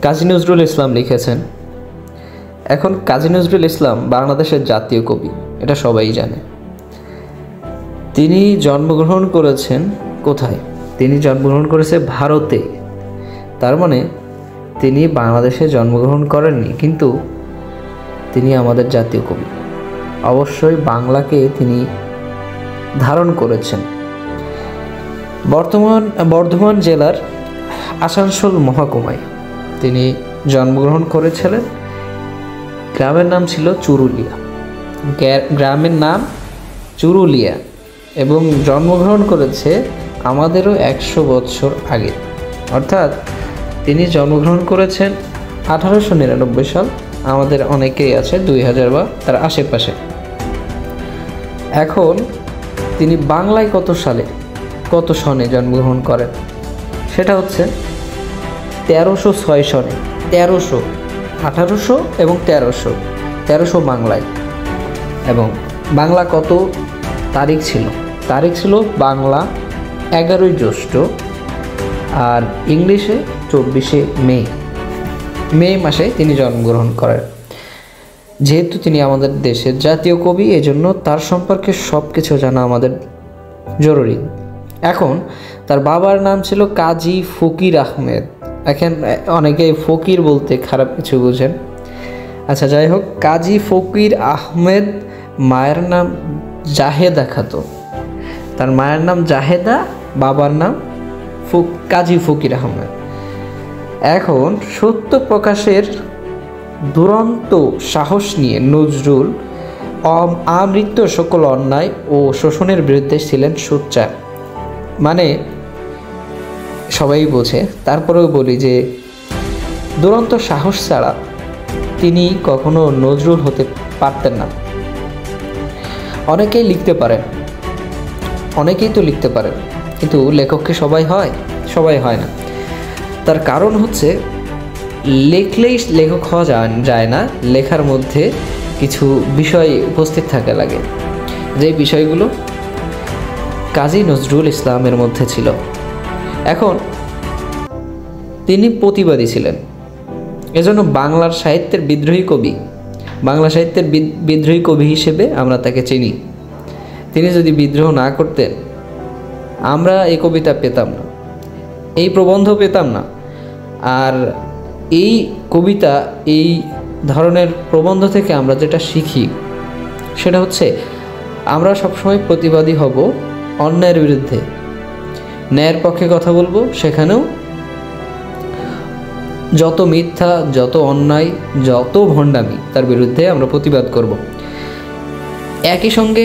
কাজী নজরুল ইসলাম লিখেছেন। এখন কাজী নজরুল ইসলাম বাংলাদেশের জাতীয় কবি, এটা সবাই জানে। তিনি জন্মগ্রহণ করেছেন কোথায়? তিনি জন্মগ্রহণ করেছে ভারতে। তার মানে তিনি বাংলাদেশে জন্মগ্রহণ করেননি, কিন্তু তিনি আমাদের জাতীয় কবি। অবশ্যই বাংলাকে তিনি ধারণ করেছেন। বর্ধমান জেলার আসানসোল মহকুমায় তিনি জন্মগ্রহণ করেছিলেন। গ্রামের নাম ছিল চুরুলিয়া, গ্রামের নাম চুরুলিয়া, এবং জন্মগ্রহণ করেছে আমাদেরও 100 বছর আগে। অর্থাৎ তিনি জন্মগ্রহণ করেছেন 1899 সাল, আমাদের অনেকেই আছে 2000 বা তার আশেপাশে। এখন তিনি বাংলায় কত সনে জন্মগ্রহণ করেন? সেটা হচ্ছে 1306 সনে। 1300, 1800 এবং 1300 বাংলায়। এবং বাংলা কত তারিখ ছিল? তারিখ ছিল বাংলা 11ই জ্যৈষ্ঠ, আর ইংলিশে 24শে মে মাসে তিনি জন্মগ্রহণ করেন। যেহেতু তিনি আমাদের দেশের জাতীয় কবি, এজন্য তার সম্পর্কে সব কিছু জানা আমাদের জরুরি। এখন তার বাবার নাম ছিল কাজী ফকির আহমেদ। এখন অনেকে ফকির বলতে খারাপ কিছু বুঝেন। আচ্ছা, যাই হোক, কাজী ফকির আহমেদ। মায়ের নাম জাহেদা খাতুন। তার মায়ের নাম জাহেদা, বাবার নাম কাজী ফকির আহমেদ। এখন সত্য প্রকাশের দুরন্ত সাহস নিয়ে নজরুল আমৃত্যু সকল অন্যায় ও শোষণের বিরুদ্ধে ছিলেন সোচ্চার। মানে সবাই বোঝে, তারপরেও বলি যে দুরন্ত সাহস ছাড়া তিনি কখনো নজরুল হতে পারতেন না। অনেকেই তো লিখতে পারেন, কিন্তু লেখককে সবাই হয় না। তার কারণ হচ্ছে লেখলেই লেখক হওয়া যায় না, লেখার মধ্যে কিছু বিষয় উপস্থিত থাকা লাগে, যে বিষয়গুলো কাজী নজরুল ইসলামের মধ্যে ছিল। এখন তিনি প্রতিবাদী ছিলেন, এজন্য বাংলা সাহিত্যের বিদ্রোহী কবি হিসেবে আমরা তাকে চিনি। তিনি যদি বিদ্রোহ না করতেন, আমরা এই কবিতা পেতাম না, এই প্রবন্ধ পেতাম না। আর এই কবিতা, এই ধরনের প্রবন্ধ থেকে আমরা যেটা শিখি সেটা হচ্ছে আমরা সবসময় প্রতিবাদী হব অন্যায়ের বিরুদ্ধে, ন্যায়ের পক্ষে কথা বলবো। সেখানেও যত মিথ্যা, যত অন্যায়, যত ভণ্ডামি, তার বিরুদ্ধে আমরা প্রতিবাদ করব। একই সঙ্গে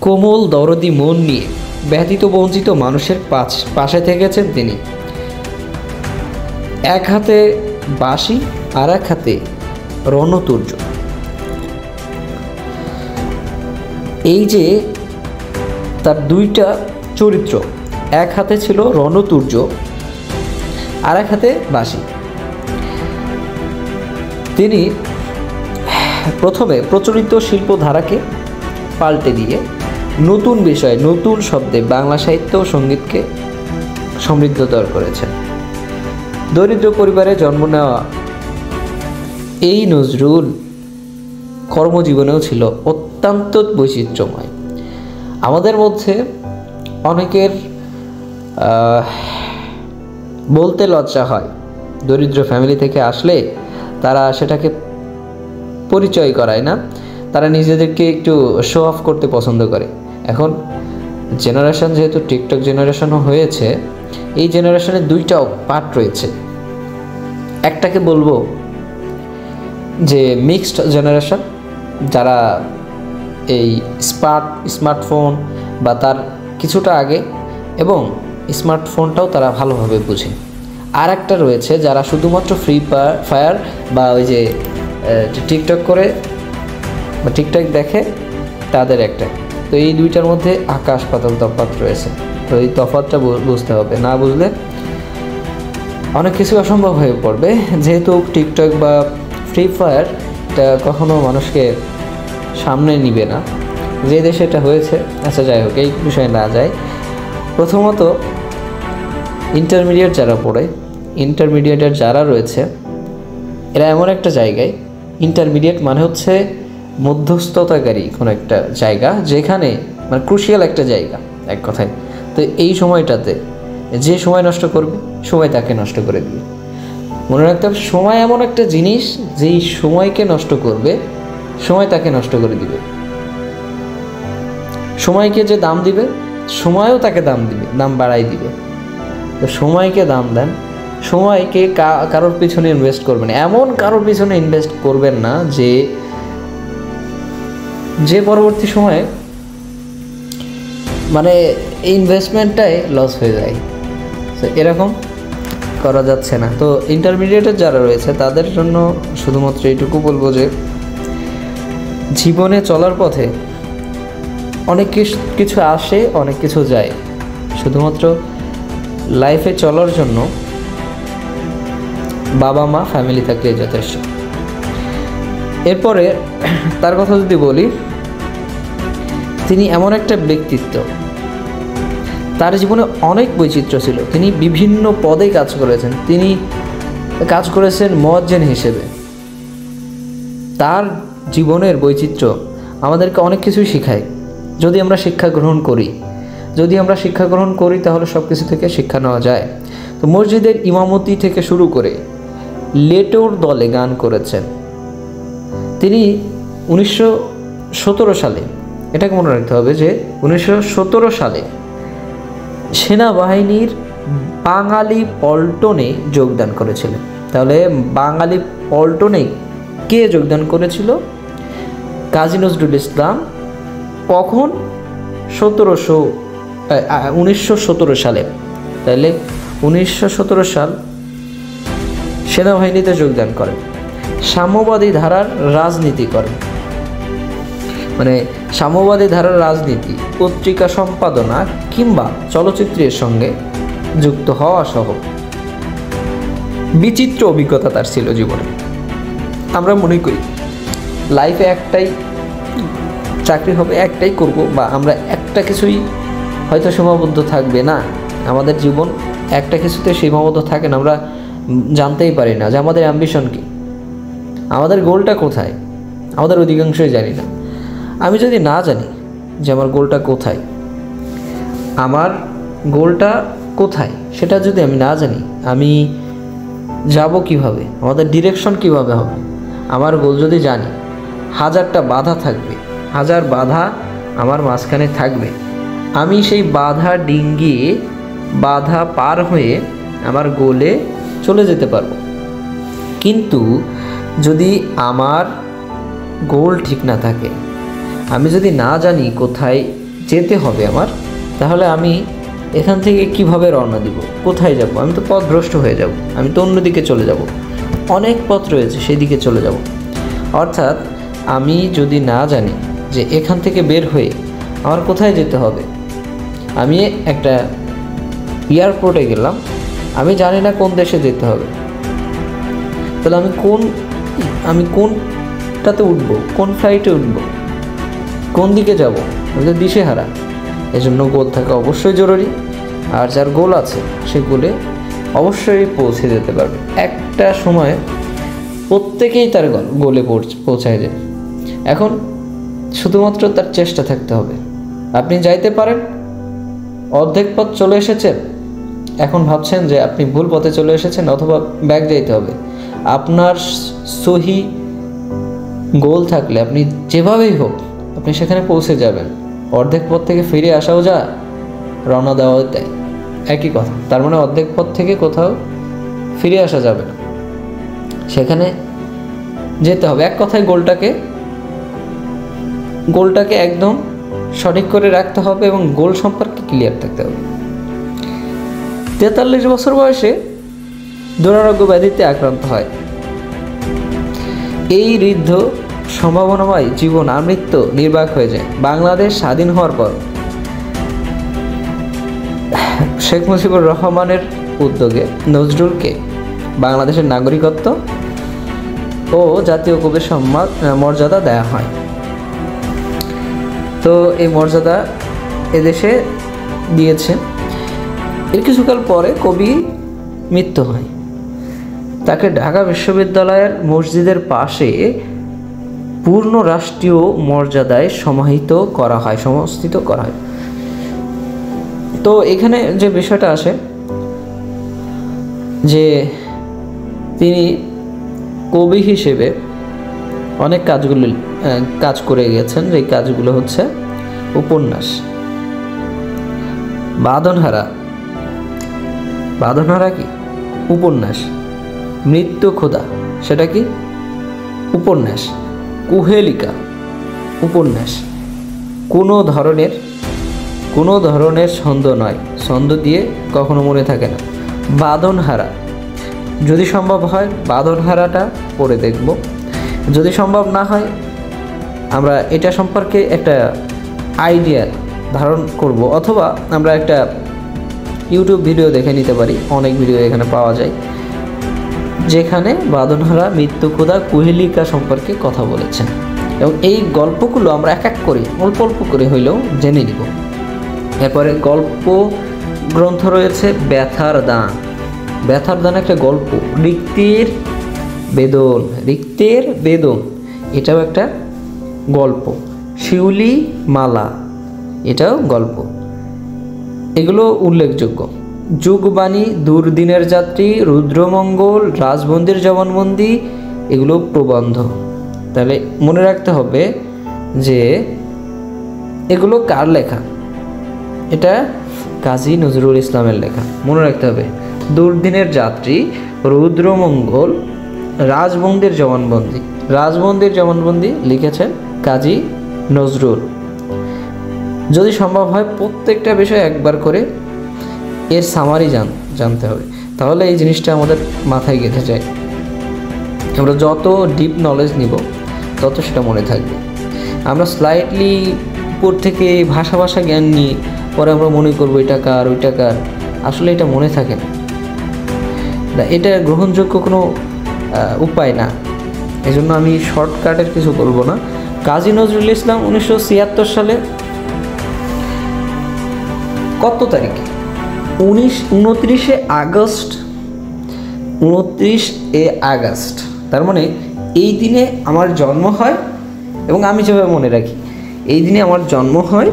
কোমল দরদি মন নিয়ে ব্যথিত বঞ্চিত মানুষের পাশে থেকেছেন তিনি। এক হাতে বাঁশি আর এক হাতে রণতুর্য। এই যে তার দুইটা চরিত্র, এক হাতে ছিল রণতুর্য আর এক হাতে বাঁশি। তিনি প্রথমে প্রচলিত শিল্পধারাকে পাল্টে দিয়ে নতুন বিষয়, নতুন শব্দে বাংলা সাহিত্য ও সঙ্গীতকে সমৃদ্ধতর করেছেন। দরিদ্র পরিবারে জন্ম নেওয়া এই নজরুল কর্মজীবনেও ছিল অত্যন্ত বৈচিত্র্যময়। আমাদের মধ্যে অনেকের বলতে লজ্জা হয়, দরিদ্র ফ্যামিলি থেকে আসলে তারা সেটাকে পরিচয় করায় না, তারা নিজেদেরকে একটু শো অফ করতে পছন্দ করে। এখন জেনারেশন যেহেতু টিকটক জেনারেশনও হয়েছে, এই জেনারেশনের দুইটা পার্ট রয়েছে। একটাকে বলবো যে মিক্সড জেনারেশন, যারা এই স্মার্টফোন বা তার কিছুটা আগে এবং স্মার্টফোনটাও তারা ভালোভাবে বুঝে। আর একটা রয়েছে যারা শুধুমাত্র ফ্রি ফায়ার বা ওই যে টিকটক করে বা টিকটক দেখে, তাদের একটা। তো এই দুইটার মধ্যে আকাশ পাতাল তফাৎ রয়েছে। তো এই তফাৎটা বুঝতে হবে, না বুঝলে অনেক কিছু অসম্ভব হয়ে পড়বে। যেহেতু টিকটক বা ফ্রি ফায়ার এটা কখনো মানুষকে সামনে নিবে না, যে দেশে এটা হয়েছে। আচ্ছা, যাই হোক, এই বিষয়ে না যায়। প্রথমত ইন্টারমিডিয়েটের যারা রয়েছে এরা এমন একটা জায়গায়, ইন্টারমিডিয়েট মানে হচ্ছে মধ্যস্থতাকারী কোনো একটা জায়গা, যেখানে মানে ক্রুশিয়াল একটা জায়গা এক কথায়। তো এই সময়টাতে যে সময় নষ্ট করবে, সময় তাকে নষ্ট করে দিবে। মনে রাখতে হবে, সময় এমন একটা জিনিস যেই সময়কে নষ্ট করবে, সময় তাকে নষ্ট করে দিবে। সময়কে যে দাম দিবে, সময়ও তাকে দাম দিবে, দাম বাড়াই দিবে। তো সময়কে দাম দেন, সময়কে কারোর পিছনে ইনভেস্ট করবেন, এমন কারোর পিছনে ইনভেস্ট করবেন না যে পরবর্তী সময়ে মানে এই ইনভেস্টমেন্টটাই লস হয়ে যায়। তো এরকম করা যাচ্ছে না। তো ইন্টারমিডিয়েটের যারা রয়েছে তাদের জন্য শুধুমাত্র এইটুকু বলবো যে জীবনে চলার পথে অনেক কিছু আসে, অনেক কিছু যায়। শুধুমাত্র লাইফে চলার জন্য বাবা মা ফ্যামিলি থাকলেই যথেষ্ট। এরপরে তার কথা যদি বলি, তিনি এমন একটা ব্যক্তিত্ব, তার জীবনে অনেক বৈচিত্র্য ছিল। তিনি বিভিন্ন পদে কাজ করেছেন। তিনি কাজ করেছেন মুয়াজ্জিন হিসেবে। তার জীবনের বৈচিত্র্য আমাদেরকে অনেক কিছুই শেখায়, যদি আমরা শিক্ষা গ্রহণ করি তাহলে সব কিছু থেকে শিক্ষা নেওয়া যায়। তো মসজিদের ইমামতি থেকে শুরু করে লেটোর দলে গান করেছেন তিনি। 1917 সালে, এটাকে মনে রাখতে হবে যে 1917 সালে সেনাবাহিনীর বাঙালি পল্টনে যোগদান করেছিলেন। তাহলে বাঙালি পল্টনে কে যোগদান করেছিল? কাজী নজরুল ইসলাম। কখন? 1917 সালে। তাহলে 1917 সাল সেনাবাহিনীতে যোগদান করেন। সাম্যবাদী ধারার রাজনীতি করেন, মানে সাম্যবাদী ধারার রাজনীতি, পত্রিকা সম্পাদনা কিংবা চলচ্চিত্রের সঙ্গে যুক্ত হওয়া সহ বিচিত্র অভিজ্ঞতা তার ছিল জীবনে। আমরা মনে করি লাইফে একটাই চাকরি হবে, একটাই করব, বা আমরা একটা কিছুই হয়তো সীমাবদ্ধ থাকবে না। আমাদের জীবন একটা কিছুতে সীমাবদ্ধ থাকে না। আমরা জানতেই পারি না যে আমাদের অ্যাম্বিশন কী, আমাদের গোলটা কোথায়। আমাদের অধিকাংশই জানি না। আমি যদি না জানি যে আমার গোলটা কোথায়, সেটা যদি আমি না জানি, আমি যাব কিভাবে, আমাদের ডিরেকশন কিভাবে হবে। আমার গোল যদি জানি, 1000টা বাধা থাকবে, 1000 বাধা আমার মাঝখানে থাকবে, আমি সেই বাধা ডিঙ্গিয়ে, বাধা পার হয়ে আমার গোলে চলে যেতে পারবো। কিন্তু যদি আমার গোল ঠিক না থাকে, আমি যদি না জানি কোথায় যেতে হবে আমার, তাহলে আমি এখান থেকে কিভাবে রওনা দিব, কোথায় যাব? আমি তো পথভ্রষ্ট হয়ে যাব, আমি তো অন্যদিকে চলে যাব। অনেক পথ রয়েছে, সেই দিকে চলে যাব। অর্থাৎ আমি যদি না জানি যে এখান থেকে বের হয়ে আমার কোথায় যেতে হবে, আমি একটা এয়ারপোর্টে গেলাম, আমি জানি না কোন দেশে যেতে হবে, তাহলে আমি কোনটাতে উঠবো, কোন ফ্লাইটে উঠবো, কোন দিকে যাব, আমি তো দিশেহারা। এজন্য গোল থাকা অবশ্যই জরুরি। আর যার গোল আছে সে গোলে অবশ্যই পৌঁছে যেতে পারবে। একটা সময় প্রত্যেকেই তার গোলে পৌঁছায় যায়। এখন শুধুমাত্র তার চেষ্টা থাকতে হবে। আপনি যাইতে পারেন, অর্ধেক পথ চলে এসেছেন, এখন ভাবছেন যে আপনি ভুল পথে চলে এসেছেন, অথবা ব্যাক যাইতে হবে। আপনার সহি গোল থাকলে আপনি যেভাবেই হোক আপনি সেখানে পৌঁছে যাবেন। অর্ধেক পথ থেকে ফিরে আসাও যা, রওনা দেওয়াও তাই, একই কথা। তার মানে অর্ধেক পথ থেকে কোথাও ফিরে আসা যাবে না, সেখানে যেতে হবে। এক কথায় গোলটাকে একদম সঠিক করে রাখতে হবে এবং গোল সম্পর্কে ক্লিয়ার থাকতে হবে। 43 বছর বয়সে দুরারোগ্য ব্যাধিতে আক্রান্ত হয়। এই ঋদ্ধ সম্ভাবনাময় জীবন আর মৃত্যু নির্বাক হয়ে যায়। বাংলাদেশ স্বাধীন হওয়ার পর শেখ মুজিবুর রহমানের উদ্যোগে নজরুলকে বাংলাদেশের নাগরিকত্ব ও জাতীয় কবির মর্যাদা দেওয়া হয়। তো এই মর্যাদা এদেশে দিয়েছে। এর কিছুকাল পরে কবি মৃত্যু হয়। তাকে ঢাকা বিশ্ববিদ্যালয়ের মসজিদের পাশে পূর্ণ রাষ্ট্রীয় মর্যাদায় সমাহিত করা হয়, সমস্থিত করা হয়। তো এখানে যে বিষয়টা আসে যে তিনি কবি হিসেবে অনেক কাজ করে গেছেন। যে কাজগুলো হচ্ছে উপন্যাস, বাঁধনহারা কি উপন্যাস, মৃত্যু খোদা সেটা কি উপন্যাস, কুহেলিকা উপন্যাস, কোনো ধরনের ছন্দ নয়, ছন্দ দিয়ে কখনো মনে থাকে না। বাঁধনহারা, যদি সম্ভব হয় বাঁধনহারাটা পড়ে দেখব, যদি সম্ভব না হয় আমরা এটা সম্পর্কে একটা আইডিয়া ধারণ করব, অথবা আমরা একটা ইউটিউব ভিডিও দেখে নিতে পারি। অনেক ভিডিও এখানে পাওয়া যায় যেখানে বাঁধনহারা, মৃত্যু খোদা, কুহেলিকা সম্পর্কে কথা বলেছেন, এবং এই গল্পগুলো আমরা এক এক করে অল্প অল্প করে হইলেও জেনে নিব। এরপরে গল্প গ্রন্থ রয়েছে ব্যথার দান। ব্যথার দান একটা গল্প, রিক্তের বেদন এটাও একটা গল্প, শিউলি মালা এটাও গল্প, এগুলো উল্লেখযোগ্য। যুগবাণী, দুর্দিনের যাত্রী, রুদ্রমঙ্গল, রাজবন্দির জবানবন্দি এগুলো প্রবন্ধ। তাহলে মনে রাখতে হবে যে এগুলো কার লেখা, এটা কাজী নজরুল ইসলামের লেখা, মনে রাখতে হবে। দুর্দিনের যাত্রী, রুদ্রমঙ্গল, রাজবন্দির জবানবন্দি লিখেছেন কাজী নজরুল। যদি সম্ভব হয় প্রত্যেকটা বিষয় একবার করে এর সামারি জানতে হবে, তাহলে এই জিনিসটা আমাদের মাথায় গেঁথে যায়। আমরা যত ডিপ নলেজ নিব তত সেটা মনে থাকবে। আমরা স্লাইটলি উপর থেকে ভাষা জ্ঞান নিয়ে পরে আমরা মনে করবো এটা কার ওইটা কার, আসলে এটা মনে থাকে না, এটা গ্রহণযোগ্য কোনো উপায় না। এই জন্য আমি শর্টকাটের কিছু করব না। কাজী নজরুল ইসলাম 1976 সালে কত তারিখে, 29 আগস্ট, তার মানে এই দিনে আমার জন্ম হয়, এবং আমি যেভাবে মনে রাখি এই দিনে আমার জন্ম হয়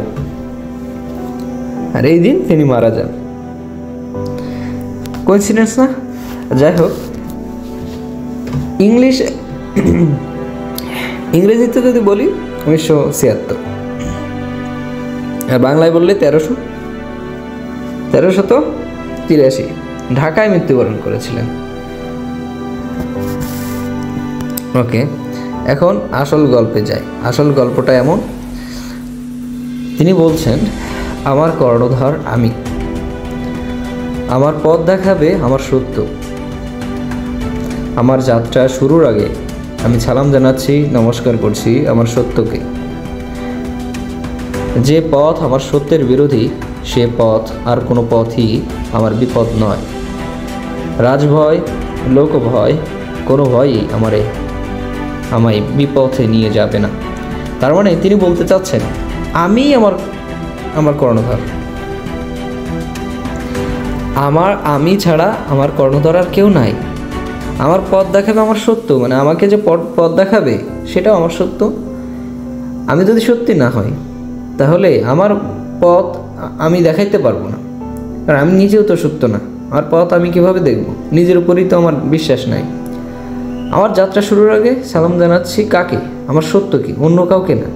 আর এই দিন তিনি মারা যান। কোইন্সিডেন্স না? যাই হোক, ইংরেজিতে যদি বলি 1976, আর বাংলায় বললে 1383 ঢাকায় মৃত্যুবরণ করেছিলেন। ওকে, এখন আসল গল্পে যাই। আসল গল্পটা এমন, তিনি বলছেন, আমার কর্ণধার আমি, আমার পথ দেখাবে আমার সত্য। আমার যাত্রা শুরুর আগে আমি সালাম জানাচ্ছি, নমস্কার করছি আমার সত্যকে। যে পথ আমার সত্যের বিরোধী সে পথ আর কোনো পথই আমার বিপদ নয়। রাজভয়, লোকভয়, কোনো ভয়ই আমায় বিপথে নিয়ে যাবে না। তার মানে তিনি বলতে চাচ্ছেন আমি আমার কর্ণধার, আমি ছাড়া আমার কর্ণধার আর কেউ নাই। আমার পথ দেখাবে আমার সত্য, মানে আমাকে যে পথ দেখাবে সেটাও আমার সত্য। আমি যদি সত্যি না হই তাহলে আমার পথ আমি দেখাইতে পারবো না, কারণ আমি নিজেও তো সত্য না। আমার পথ আমি কিভাবে দেখব? নিজের উপরই তো আমার বিশ্বাস নাই। আমার যাত্রা শুরুর আগে সালাম জানাচ্ছি কাকে? আমার সত্যকে, অন্য কাউকে না।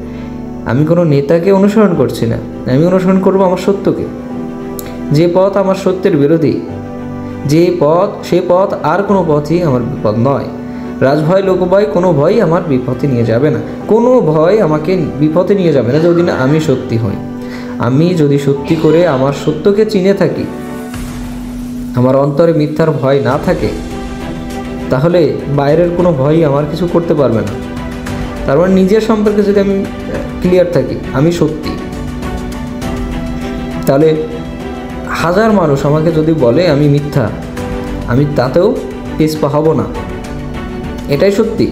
আমি কোনো নেতাকে অনুসরণ করছি না, আমি অনুসরণ করব আমার সত্যকে। যে পথ আমার সত্যের বিরোধী, সে পথ আর কোনো পথই আমার বিপদ নয়। রাজভয়, লোকভয়, কোনো ভয় আমার বিপথে নিয়ে যাবে না। কোনো ভয় আমাকে বিপথে নিয়ে যাবে না যদি না আমি সত্যি হই। আমি যদি সত্যি করে আমার সত্যকে চিনে থাকি, আমার অন্তরে মিথ্যার ভয় না থাকে, তাহলে বাইরের কোনো ভয়ই আমার কিছু করতে পারবে না। তার মানে নিজের সম্পর্কে যদি আমি ক্লিয়ার থাকি, আমি সত্যি, তাহলে হাজার মানুষ আমাকে যদি বলে আমি মিথ্যা, আমি তাতেও পিছপা হব না। এটাই সত্যি।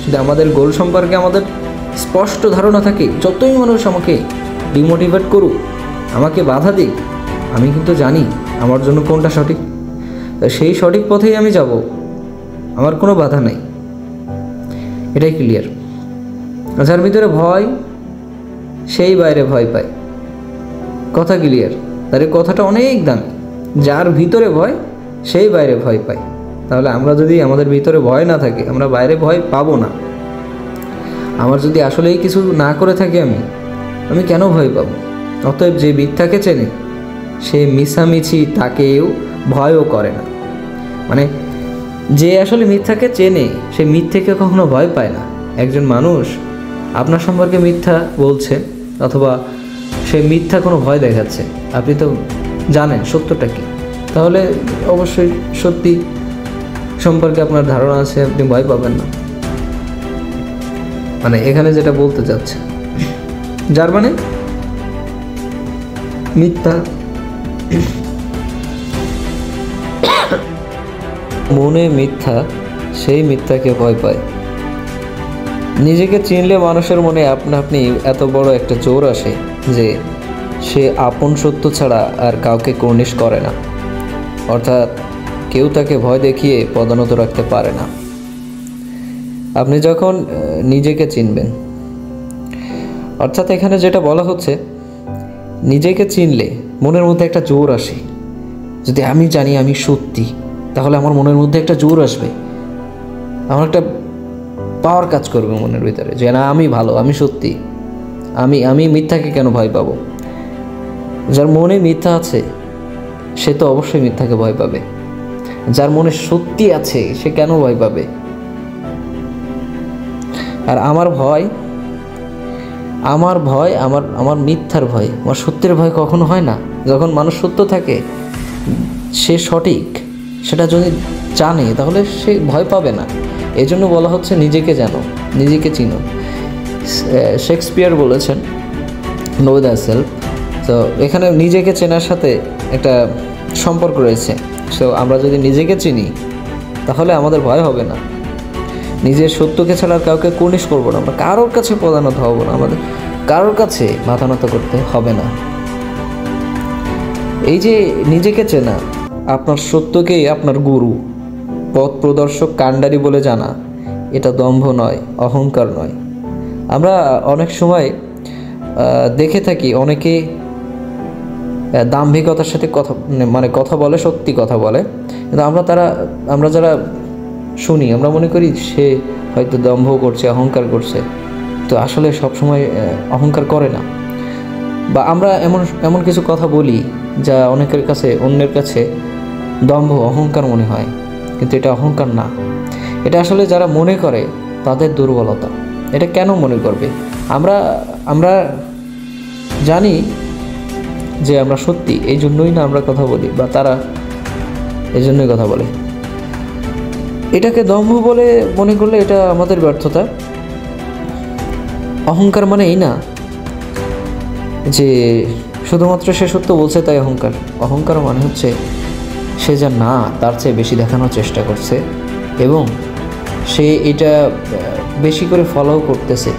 যদি আমাদের গোল সম্পর্কে আমাদের স্পষ্ট ধারণা থাকে, যতই মানুষ আমাকে ডিমোটিভেট করুক, আমাকে বাধা দিক, আমি কিন্তু জানি আমার জন্য কোনটা সঠিক। সেই সঠিক পথেই আমি যাব। আমার কোনো বাধা নাই, এটাই ক্লিয়ার। যার ভিতরে ভয় সেই বাইরে ভয় পায়, কথা ক্লিয়ার। তার এই কথাটা অনেক দামি, যার ভিতরে ভয় সেই বাইরে ভয় পায়। তাহলে আমরা যদি আমাদের ভিতরে ভয় না থাকে, আমরা বাইরে ভয় পাবো না। আমার যদি আসলেই কিছু না করে থাকি আমি কেন ভয় পাবো? অতএব যে মিথ্যাকে চেনে সে মিছামিছি তাকেও ভয়ও করে না। মানে যে আসলে মিথ্যাকে চেনে সে মিথ্যেকে কখনো ভয় পায় না। একজন মানুষ আপনার সম্পর্কে মিথ্যা বলছে অথবা সে মিথ্যা কোনো ভয় দেখাচ্ছে, আপনি তো জানেন সত্যটা কি, তাহলে অবশ্যই সত্যি সম্পর্কে আপনার ধারণা আছে, আপনি ভয় পাবেন না। মানে এখানে যেটা বলতে চাচ্ছে, যার মানে মিথ্যা মনে মিথ্যা, সেই মিথ্যাকে ভয় পায়। নিজেকে চিনলে মানুষের মনে আপনা আপনি এত বড় একটা জোর আসে যে সে আপন সত্য ছাড়া আর কাউকে কর্নিশ করে না। অর্থাৎ কেউ তাকে ভয় দেখিয়ে পদানত রাখতে পারে না। আপনি যখন নিজেকে চিনবেন, অর্থাৎ এখানে যেটা বলা হচ্ছে, নিজেকে চিনলে মনের মধ্যে একটা জোর আসে। যদি আমি জানি আমি সত্যি, তাহলে আমার মনের মধ্যে একটা জোর আসবে, আমার একটা পাওয়ার কাজ করবে মনের ভিতরে যে না আমি ভালো, আমি সত্যি, আমি মিথ্যাকে কেন ভয় পাবো? যার মনে মিথ্যা আছে সে তো অবশ্যই মিথ্যাকে ভয় পাবে। যার মনে সত্যি আছে সে কেন ভয় পাবে? আর আমার ভয় আমার মিথ্যার ভয়, আমার সত্যের ভয় কখনো হয় না। যখন মানুষ সত্য থাকে, সে সঠিক, সেটা যদি জানে তাহলে সে ভয় পাবে না। এই জন্য বলা হচ্ছে নিজেকে জানো, নিজেকে চিনো। শেক্সপিয়ার বলেছেন নো দ্য সেলফ। তো এখানে নিজেকে চেনার সাথে একটা সম্পর্ক রয়েছে। সো আমরা যদি নিজেকে চিনি তাহলে আমাদের ভয় হবে না। নিজের সত্যকে ছাড়া কাউকে কুর্নিশ করবো না, আমরা কারোর কাছে প্রধানত হব না, আমাদের কারোর কাছে মাথা নত করতে হবে না। এই যে নিজেকে চেনা, আপনার সত্যকেই আপনার গুরু, পথ প্রদর্শক, কাণ্ডারি বলে জানা, এটা দম্ভ নয়, অহংকার নয়। আমরা অনেক সময় দেখে থাকি অনেকে দাম্ভিকতার সাথে কথা বলে, সত্যি কথা বলে, কিন্তু আমরা যারা শুনি আমরা মনে করি সে হয়তো দম্ভ করছে, অহংকার করছে। তো আসলে সবসময় অহংকার করে না। বা আমরা এমন কিছু কথা বলি যা অনেকের কাছে, অন্যের কাছে দম্ভ, অহংকার মনে হয়, কিন্তু এটা অহংকার না। এটা আসলে যারা মনে করে তাদের দুর্বলতা। এটা কেন মনে করবে? আমরা জানি যে আমরা সত্যি, এই জন্যই না আমরা কথা বলি, বা তারা এই জন্যই কথা বলে। এটাকে দম্ভ বলে মনে করলে এটা আমাদের ব্যর্থতা। অহংকার মানে এই না যে শুধুমাত্র সে সত্য বলছে তাই অহংকার। অহংকার মানে হচ্ছে সে যা না তার চেয়ে বেশি দেখানোর চেষ্টা করছে এবং সে এটা বেশি করে ফলো করতেছে,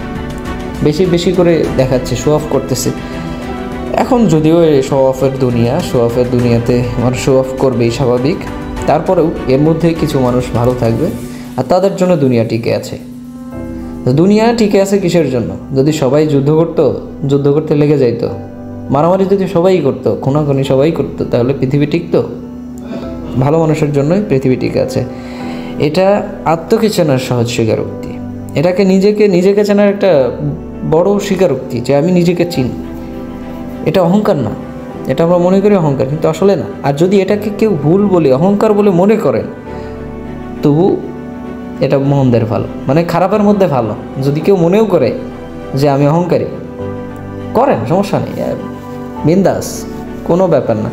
বেশি করে দেখাচ্ছে, শো অফ করতেছে। এখন যদিও শো অফের দুনিয়াতে মানুষ শো অফ করবেই, স্বাভাবিক। তারপরেও এর মধ্যে কিছু মানুষ ভালো থাকবে আর তাদের জন্য দুনিয়া টিকে আছে। দুনিয়া টিকে আছে কিসের জন্য? যদি সবাই যুদ্ধ করতে লেগে যাইতো, মারামারি যদি সবাই করতো, খুনাখুনি সবাই করতো, তাহলে পৃথিবী টিকতো? ভালো মানুষের জন্যই পৃথিবী টিকে আছে। এটা আত্মকে চেনার সহজ স্বীকারোক্তি। এটাকে নিজেকে চেনার একটা বড় স্বীকারোক্তি যে আমি নিজেকে চিনি। এটা অহংকার না, এটা আমরা মনে করি অহংকার, কিন্তু আসলে না। আর যদি এটাকে কেউ ভুল বলে, অহংকার বলে মনে করেন, তবু এটা মন্দের ভালো, মানে খারাপের মধ্যে ভালো। যদি কেউ মনেও করে যে আমি অহংকারী, করেন, সমস্যা নেই, বিন্দাস, কোনো ব্যাপার না,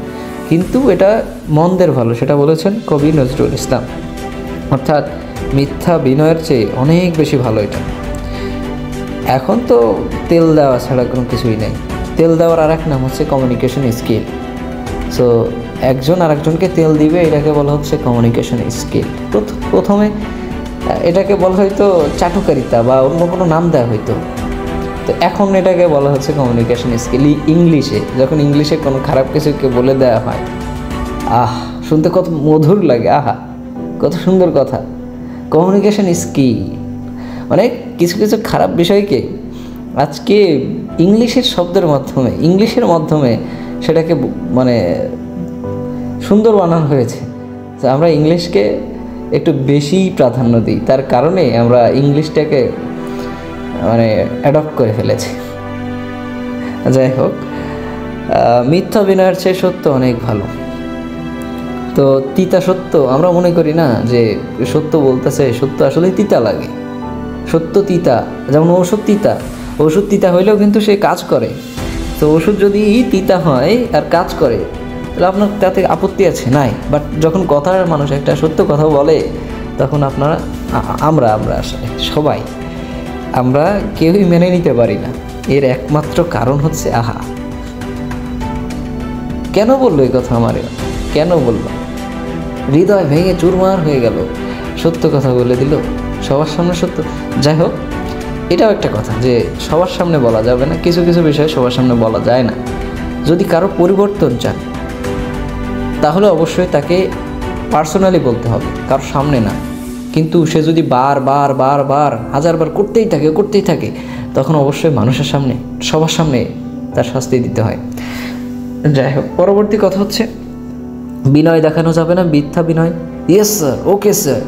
কিন্তু এটা মন্দের ভালো। সেটা বলেছেন কবি নজরুল ইসলাম। অর্থাৎ মিথ্যা বিনয়ের চেয়ে অনেক বেশি ভালো এটা। এখন তো তেল দেওয়া ছাড়া কোনো কিছুই নেই। তেল দেওয়ার আর এক নাম হচ্ছে কমিউনিকেশন স্কিল। সো একজন আরেকজনকে তেল দিবে, এটাকে বলা হচ্ছে কমিউনিকেশন স্কিল। প্রথমে এটাকে বলা হয়তো চাটুকারিতা বা অন্য কোনো নাম দেওয়া হয়তো, তো এখন এটাকে বলা হচ্ছে কমিউনিকেশন স্কিল। ইংলিশে যখন ইংলিশে কোনো খারাপ কিছুকে বলে দেওয়া হয়, শুনতে কত মধুর লাগে, কত সুন্দর কথা। কমিউনিকেশন স্কিল, মানে কিছু কিছু খারাপ বিষয়কে আজকে ইংলিশের মাধ্যমে সেটাকে মানে সুন্দর বানানো হয়েছে। তো আমরা ইংলিশকে একটু বেশি প্রাধান্য দিই, তার কারণে আমরা ইংলিশটাকে মানে অ্যাডপ্ট করে ফেলেছি। যাই হোক, মিথ্যা বিনয়ের চেয়ে সত্য অনেক ভালো। তো তিতা সত্য আমরা মনে করি না যে সত্য বলতেছে, সত্য আসলে তিতা লাগে। সত্য তিতা, যেমন ওষুধ তিতা হইলেও কিন্তু সে কাজ করে। তো ওষুধ যদি তিতা হয় আর কাজ করে তাহলে আপনার তাতে আপত্তি আছে? নাই। বাট যখন কথার মানুষ একটা সত্য কথা বলে তখন আমরা আসলে সবাই আমরা কেউই মেনে নিতে পারি না। এর একমাত্র কারণ হচ্ছে কেন বললো এই কথা আমারে, কেন বললো? হৃদয় ভেঙে চুরমার হয়ে গেল, সত্য কথা বলে দিল সবার সামনে। সত্য, যাই হোক, এটাও একটা কথা যে সবার সামনে বলা যাবে না, কিছু কিছু বিষয় সবার সামনে বলা যায় না। যদি কারো পরিবর্তন চান তাহলে অবশ্যই তাকে পার্সোনালি বলতে হবে, কারোর সামনে না। কিন্তু সে যদি বার হাজারবার করতেই থাকে তখন অবশ্যই মানুষের সামনে, সবার সামনে তার শাস্তি দিতে হয়। যাই হোক, পরবর্তী কথা হচ্ছে বিনয় দেখানো যাবে না, মিথ্যা বিনয়। Yes sir, okay sir,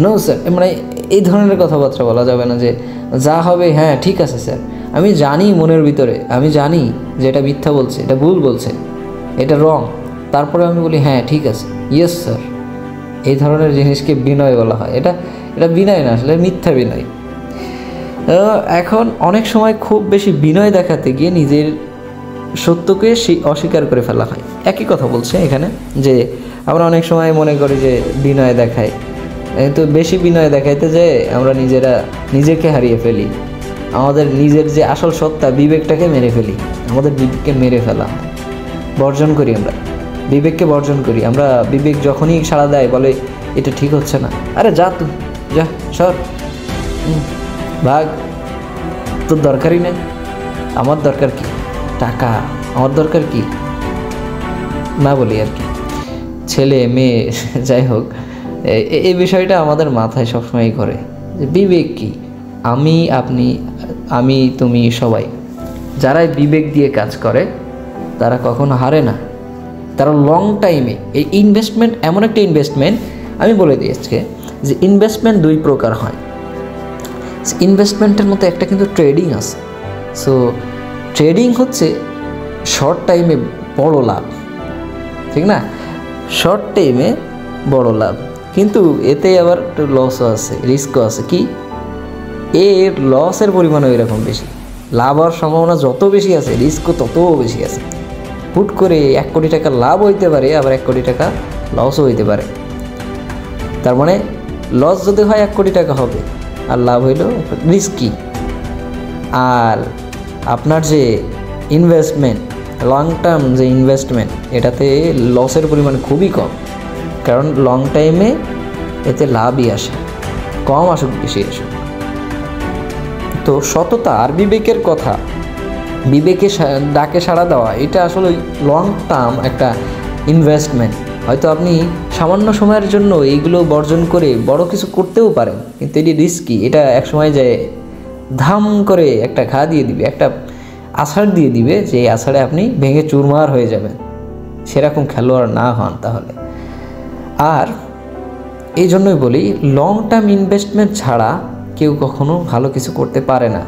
no sir, মানে এই ধরনের কথাবার্তা বলা যাবে না যে যা হবে হ্যাঁ ঠিক আছে স্যার। আমি জানি মনের ভিতরে, আমি জানি যে এটা মিথ্যা বলছে, এটা ভুল বলছে, এটা রং, তারপরে আমি বলি হ্যাঁ ঠিক আছে, ইয়েস স্যার। এই ধরনের জিনিসকে বিনয় বলা হয়। এটা বিনয় না, আসলে মিথ্যা বিনয়। এখন অনেক সময় খুব বেশি বিনয় দেখাতে গিয়ে নিজের সত্যকে অস্বীকার করে ফেলা হয়। একই কথা বলছে এখানে যে আমরা অনেক সময় মনে করি যে বিনয় দেখাই, তো বেশি বিনয় দেখাইতে যেয়ে আমরা নিজেকে হারিয়ে ফেলি। আমাদের নিজের যে আসল সত্তা, বিবেকটাকে মেরে ফেলি। আমাদের বিবেককে মেরে ফেলা হয়, বর্জন করি আমরা, বিবেককে বর্জন করি আমরা। বিবেক যখনই সাড়া দেয়, বলে এটা ঠিক হচ্ছে না, আরে যা তুই যা, সর, ভাগ, তোর দরকারই নেই, আমার দরকার কি টাকা, আমার দরকার কি না বলি আর কি। ছেলে মেয়ে যাই হোক, এই বিষয়টা আমাদের মাথায় সবসময় করে যে বিবেক কি, আমি, আপনি, আমি, তুমি, সবাই যারাই বিবেক দিয়ে কাজ করে তারা কখনো হারে না। তারা লং টাইমে, এই ইনভেস্টমেন্ট এমন একটা ইনভেস্টমেন্ট, আমি বলে দিই আজকে যে ইনভেস্টমেন্ট দুই প্রকার হয়। ইনভেস্টমেন্টের মধ্যে একটা কিন্তু ট্রেডিং আছে। সো ট্রেডিং হচ্ছে শর্ট টাইমে বড় লাভ, ঠিক না? শর্ট টাইমে বড় লাভ, কিন্তু এতে আবার একটু লসও আছে, রিস্কও আছে। কি, এর লসের পরিমাণও এরকম বেশি, লাভ হওয়ার সম্ভাবনা যত বেশি আছে রিস্কও তত বেশি আছে। হুট করে 1 কোটি টাকা লাভ হইতে পারে, আবার 1 কোটি টাকা লসও হইতে পারে। তার মানে লস যদি হয় 1 কোটি টাকা হবে, আর লাভ হইল রিস্কি। আর আপনার যে ইনভেস্টমেন্ট, লং টার্ম যে ইনভেস্টমেন্ট, এটাতে লসের পরিমাণ খুবই কম, কারণ লং টাইমে এতে লাভই আসে, কম আসুক বেশি আসুক। তো সততা আর বিবেকের কথা, বিবেকে ডাকে সাড়া দেওয়া, এটা আসলে লং টার্ম একটা ইনভেস্টমেন্ট। হয়তো আপনি সামান্য সময়ের জন্য এইগুলো বর্জন করে বড় কিছু করতেও পারেন, কিন্তু এটি রিস্কি। এটা এক সময় যায় ধাম করে একটা ঘা দিয়ে দিবে, একটা আছাড় দিয়ে দিবে, যে এই আছাড়ে আপনি ভেঙে চুরমার হয়ে যাবেন, সেরকম খেলোয়াড় না হন তাহলে। আর এই জন্যই বলি, লং টার্ম ইনভেস্টমেন্ট ছাড়া কেউ কখনো ভালো কিছু করতে পারে না।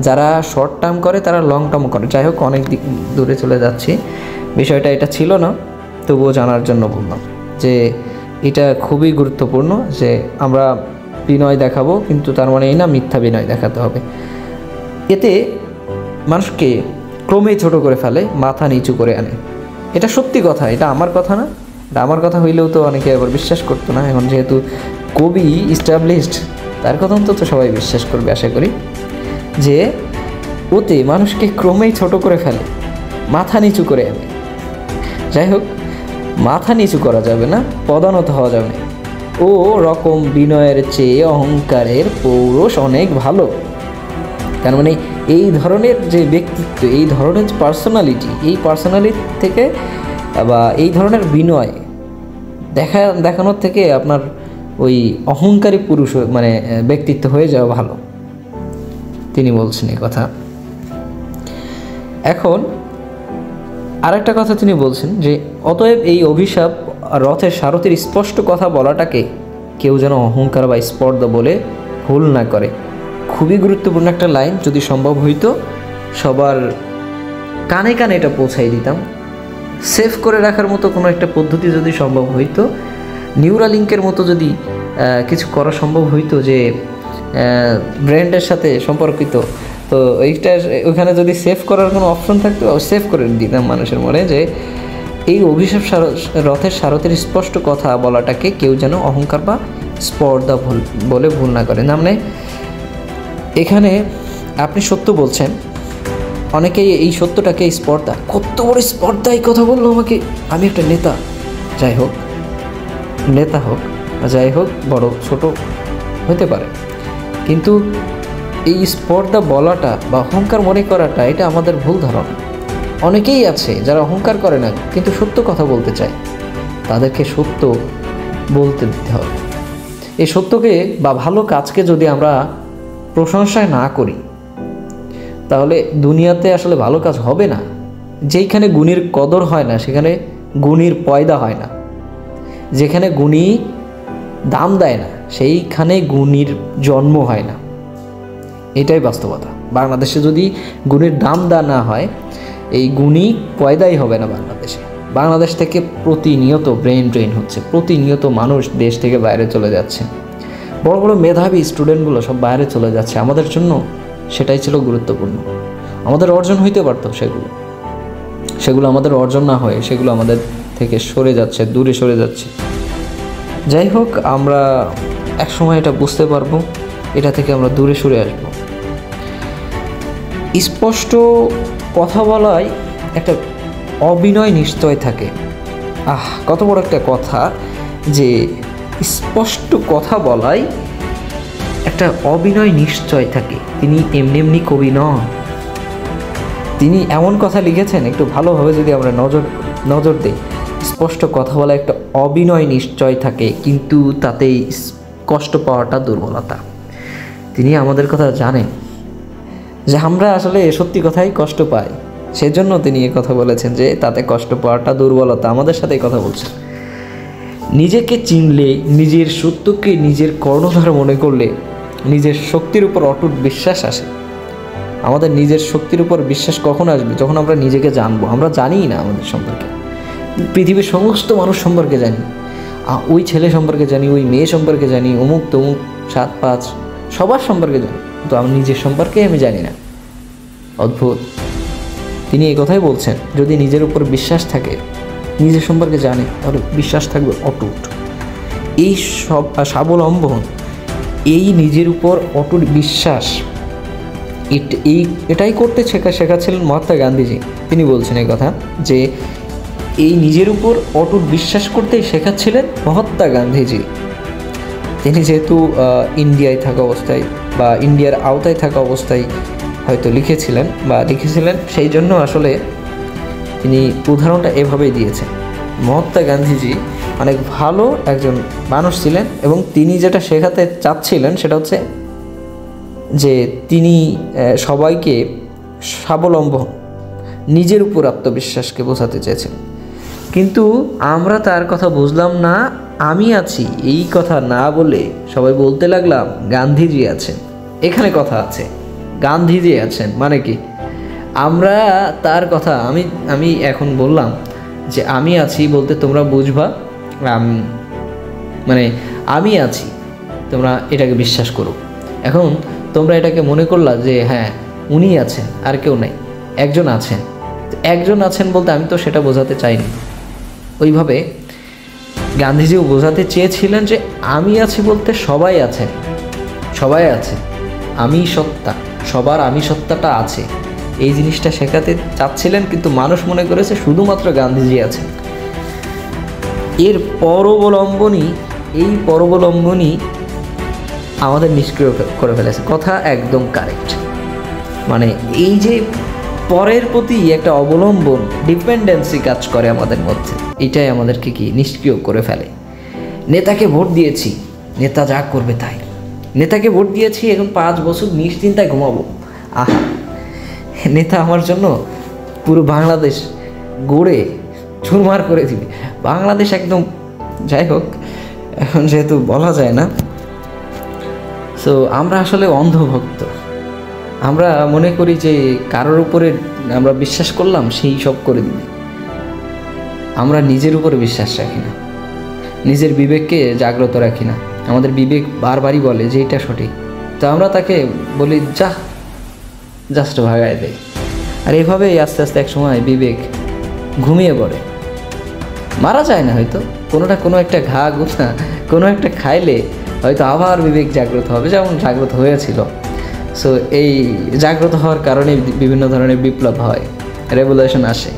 যারা শর্ট টার্ম করে তারা লং টার্ম করে। যাই হোক, অনেক দূরে চলে যাচ্ছি, বিষয়টা এটা ছিল না, তবুও জানার জন্য বললাম যে এটা খুবই গুরুত্বপূর্ণ যে আমরা বিনয় দেখাবো, কিন্তু তার মানে এই না মিথ্যা বিনয় দেখাতে হবে। এতে মানুষকে ক্রমেই ছোট করে ফেলে, মাথা নিচু করে আনে। এটা সত্যি কথা, এটা আমার কথা না। এটা আমার কথা হইলেও তো অনেকে আবার বিশ্বাস করতো না। এখন যেহেতু কবি ইস্টাবলিশড, তার কথা অন্তত সবাই বিশ্বাস করবে আশা করি, যে ওতে মানুষকে ক্রমেই ছোট করে ফেলে, মাথা নিচু করে আনে। যাই হোক, মাথা নিচু করা যাবে না, পদানত হওয়া যাবে না। ও রকম বিনয়ের চেয়ে অহংকারের পৌরুষ অনেক ভালো। তার মানে এই ধরনের যে ব্যক্তিত্ব, এই ধরনের পার্সোনালিটি, এই পার্সোনালিটি থেকে বা এই ধরনের বিনয় দেখানোর থেকে আপনার ওই অহংকারী পুরুষ মানে ব্যক্তিত্ব হয়ে যাওয়া ভালো। তিনি বলছেন এই কথা। এখন আরেকটা কথা তিনি বলছেন যে অতএব এই অভিশাপ রথের সারথির স্পষ্ট কথা বলাটাকে কেউ যেন অহংকার বা স্পর্ধা বলে ভুল না করে। খুবই গুরুত্বপূর্ণ একটা লাইন, যদি সম্ভব হইতো সবার কানে কানে এটা পৌঁছাই দিতাম। সেভ করে রাখার মতো কোনো একটা পদ্ধতি যদি সম্ভব হইতো, নিউরালিঙ্কের মতো যদি কিছু করা সম্ভব হইতো যে ব্র্যান্ডের সাথে সম্পর্কিত, তো এইটা ওইখানে যদি সেভ করার কোনো অপশন থাকতো সেভ করে দিতাম মানুষের মনে, যে এই অভিশাপ রথের সারথের স্পষ্ট কথা বলাটাকে কেউ যেন অহংকার বা স্পর্ধা বলে ভুল না করে। না মানে এখানে আপনি সত্য বলছেন, অনেকেই এই সত্যটাকে স্পর্ধা, কত বড় স্পর্ধা এই কথা বললো আমাকে, আমি একটা নেতা, যাই হোক নেতা হোক যাই হোক বড় ছোট হতে পারে, কিন্তু এই স্পর্ধা বলাটা বা অহংকার মনে করাটা এটা আমাদের ভুল ধারণা। অনেকেই আছে যারা অহংকার করে না কিন্তু সত্য কথা বলতে চায়, তাদেরকে সত্য বলতে দিতে হবে। এই সত্যকে বা ভালো কাজকে যদি আমরা প্রশংসায় না করি তাহলে দুনিয়াতে আসলে ভালো কাজ হবে না। যেইখানে গুণীর কদর হয় না সেখানে গুণীর পয়দা হয় না, যেখানে গুণী দাম দেয় না সেইখানে গুণীর জন্ম হয় না, এটাই বাস্তবতা। বাংলাদেশে যদি গুণীর দাম দেওয়া না হয় এই গুণী পয়দাই হবে না বাংলাদেশে। বাংলাদেশ থেকে প্রতিনিয়ত ব্রেন ড্রেন হচ্ছে, প্রতিনিয়ত মানুষ দেশ থেকে বাইরে চলে যাচ্ছে, বড় বড় মেধাবী স্টুডেন্টগুলো সব বাইরে চলে যাচ্ছে। আমাদের জন্য সেটাই ছিল গুরুত্বপূর্ণ, আমাদের অর্জন হইতে পারত, সেগুলো আমাদের অর্জন না হয়ে সেগুলো আমাদের থেকে সরে যাচ্ছে, দূরে সরে যাচ্ছে। যাই হোক, আমরা একসময় এটা বুঝতে পারবো, এটা থেকে আমরা দূরে সরে আসবো। স্পষ্ট কথা বলায় একটা অবিনয় নিশ্চয় থাকে। কত বড় একটা কথা যে স্পষ্ট কথা বলায় একটা অবিনয় নিশ্চয় থাকে। তিনি এমনি এমনি কবি নন, তিনি এমন কথা লিখেছেন, একটু ভালোভাবে যদি আমরা নজর দিই, স্পষ্ট কথা বলা একটা অবিনয় নিশ্চয় থাকে, কিন্তু তাতেই কষ্ট পাওয়াটা দুর্বলতা। তিনি আমাদের কথা জানেন যে আমরা আসলে সত্যি কথাই কষ্ট পাই, সেজন্য তিনি এই কথা বলেছেন যে তাতে কষ্ট পাওয়াটা দুর্বলতা। আমাদের সাথে কথা বলছেন। নিজেকে চিনলে, নিজের সত্যকে নিজের কর্ণধার মনে করলে নিজের শক্তির উপর অটুট বিশ্বাস আসে। আমাদের নিজের শক্তির উপর বিশ্বাস কখন আসবে? যখন আমরা নিজেকে জানবো। আমরা জানিই না আমাদের সম্পর্কে, পৃথিবীর সমস্ত মানুষ সম্পর্কে জানি, ওই ছেলে সম্পর্কে জানি, ওই মেয়ে সম্পর্কে জানি, অমুক তমুক 7-5 সবার সম্পর্কে জানি, কিন্তু আমি নিজের সম্পর্কে আমি জানি না। অদ্ভুত। তিনি এই কথাই বলছেন, যদি নিজের উপর বিশ্বাস থাকে, নিজের সম্পর্কে জানে, তাহলে বিশ্বাস থাকবে অটুট। এই সব স্বাবলম্বন, এই নিজের উপর অটুট বিশ্বাস, এটাই করতে শেখাচ্ছিলেন মহাত্মা গান্ধীজি। তিনি বলছেন এই কথা যে এই নিজের উপর অটুট বিশ্বাস করতেই শেখাচ্ছিলেন মহাত্মা গান্ধীজি। তিনি যেহেতু ইন্ডিয়ায় থাকা অবস্থায় বা ইন্ডিয়ার আওতায় থাকা অবস্থায় হয়তো লিখেছিলেন, সেই জন্য আসলে তিনি উদাহরণটা এভাবেই দিয়েছেন। মহাত্মা গান্ধীজি অনেক ভালো একজন মানুষ ছিলেন এবং তিনি যেটা শেখাতে চাচ্ছিলেন সেটা হচ্ছে যে তিনি সবাইকে স্বাবলম্বন, নিজের উপর আত্মবিশ্বাসকে বোঝাতে চেয়েছেন। কিন্তু আমরা তার কথা বুঝলাম না, আমি আছি এই কথা না বলে সবাই বলতে লাগলাম গান্ধীজি আছেন। এখানে কথা আছে, গান্ধীজি আছেন মানে কি? আমরা তার কথা আমি এখন বললাম যে আমি আছি বলতে তোমরা বুঝবা মানে আমি আছি, তোমরা এটাকে বিশ্বাস করো। এখন তোমরা এটাকে মনে করলা যে হ্যাঁ উনি আছেন আর কেউ নাই, একজন আছেন। একজন আছেন বলতে আমি তো সেটা বোঝাতে চাইনি। ওইভাবে গান্ধীজিও বোঝাতে চেয়েছিলেন যে আমি আছি বলতে সবাই আছেন, সবাই আছে, আমি সত্তা, সবার আমি সত্তাটা আছে, এই জিনিসটা শেখাতে চাচ্ছিলেন। কিন্তু মানুষ মনে করেছে শুধুমাত্র গান্ধীজি আছেন। এর পরবলম্বনই আমাদের নিষ্ক্রিয় করে ফেলেছে। কথা একদম কারেক্ট। মানে এই যে পরের প্রতি একটা অবলম্বন, ডিপেন্ডেন্সি কাজ করে আমাদের মধ্যে, এটাই আমাদেরকে কি নিষ্ক্রিয় করে ফেলে। নেতাকে ভোট দিয়েছি, নেতা যা করবে তাই, নেতাকে ভোট দিয়েছি, এখন 5 বছর নিশ্চিন্তায় ঘুমাবো। আহা, নেতা আমার জন্য পুরো বাংলাদেশ গড়ে চুরমার করে দিবে, বাংলাদেশ একদম। যাই হোক, এখন যেহেতু বলা যায় না, সো আমরা আসলে অন্ধভক্ত। আমরা মনে করি যে কারোর উপরে আমরা বিশ্বাস করলাম সেই সব করে দিবে। আমরা নিজের উপরে বিশ্বাস রাখি না, নিজের বিবেককে জাগ্রত রাখি না। আমাদের বিবেক বারবারই বলে যে এটা সঠিক, তো আমরা তাকে বলি জাস্ট ভাগায় দেয়। আর এভাবেই আস্তে আস্তে এক সময় বিবেক ঘুমিয়ে পড়ে, মারা যায় না হয়তো, কোনো একটা ঘা গুছা কোনো একটা খাইলে হয়তো আবার বিবেক জাগ্রত হবে, যেমন জাগ্রত হয়েছিল। সো এই জাগ্রত হওয়ার কারণে বিভিন্ন ধরনের বিপ্লব হয়, রেভলিউশন আসে।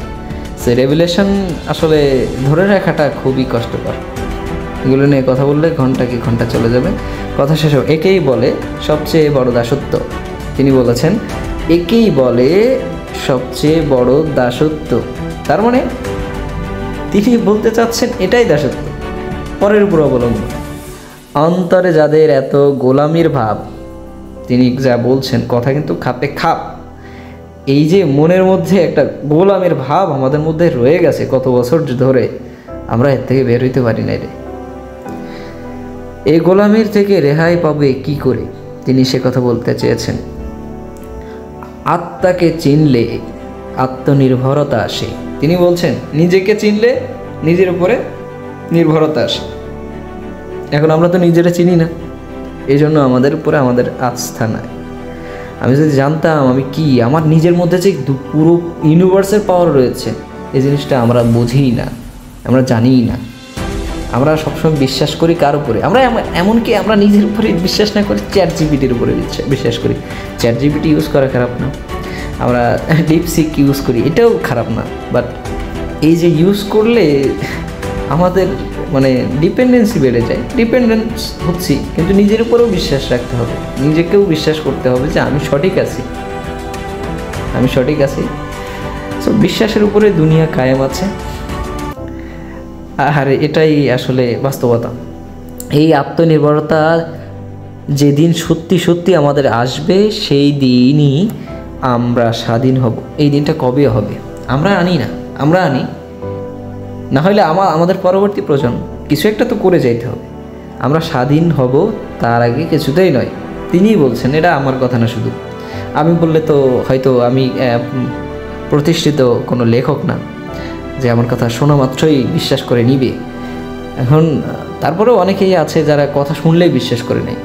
সো রেভলিউশন আসলে ধরে রাখাটা খুবই কষ্টকর। এগুলো নিয়ে কথা বললে ঘন্টা চলে যাবে, কথা শেষ হবে। একেই বলে সবচেয়ে বড় দাসত্ব। তিনি বলেছেন একেই বলে সবচেয়ে বড় দাসত্ব। তার মানে তিনি বলতে চাচ্ছেন এটাই দাসত্ব, পরের উপর অবলম্বন। অন্তরে যাদের এত গোলামির ভাব, তিনি যা বলছেন কথা কিন্তু খাপে খাপ। এই যে মনের মধ্যে একটা গোলামের ভাব আমাদের মধ্যে রয়ে গেছে কত বছর ধরে, আমরা এর থেকে বের হইতে পারি না রে। এই গোলামির থেকে রেহাই পাবে কি করে, তিনি সে কথা বলতে চেয়েছেন। আত্মাকে চিনলে আত্মনির্ভরতা আসে। তিনি বলছেন নিজেকে চিনলে নিজের উপরে নির্ভরতা আসে। এখন আমরা তো নিজেরা চিনি না, এই জন্য আমাদের উপরে আমাদের আস্থা নাই। আমি যদি জানতাম আমি কি, আমার নিজের মধ্যে যে পুরো ইউনিভার্সের পাওয়ার রয়েছে, এই জিনিসটা আমরা বুঝিই না, আমরা জানিই না। আমরা সবসময় বিশ্বাস করি কার উপরে, আমরা এমনকি আমরা নিজের উপরে বিশ্বাস না করি, চ্যাট জিপিটির উপরে বিশ্বাস করি। চ্যাট জিপিটি ইউজ করা খারাপ না, আমরা ডিপসিক ইউজ করি, এটাও খারাপ না। বাট এই যে ইউজ করলে আমাদের মানে ডিপেন্ডেন্সি বেড়ে যায়। ডিপেন্ডেন্স হচ্ছি, কিন্তু নিজের উপরেও বিশ্বাস রাখতে হবে, নিজেকেও বিশ্বাস করতে হবে যে আমি সঠিক আছি। সো বিশ্বাসের উপরে দুনিয়া কায়েম আছে, আর এটাই আসলে বাস্তবতা। এই আত্মনির্ভরতা যেদিন সত্যি সত্যি আমাদের আসবে, সেই দিনই আমরা স্বাধীন হব। এই দিনটা কবে হবে আমরা আনি না হলে আমাদের পরবর্তী প্রজন্ম কিছু একটা তো করে যাইতে হবে। আমরা স্বাধীন হব, তার আগে কিছুতেই নয়। তিনিই বলছেন, এটা আমার কথা না শুধু। আমি বললে তো হয়তো আমি প্রতিষ্ঠিত কোনো লেখক না যে আমার কথা শোনা মাত্রই বিশ্বাস করে নিবে। এখন তারপরেও অনেকেই আছে যারা কথা শুনলেই বিশ্বাস করে নেয়,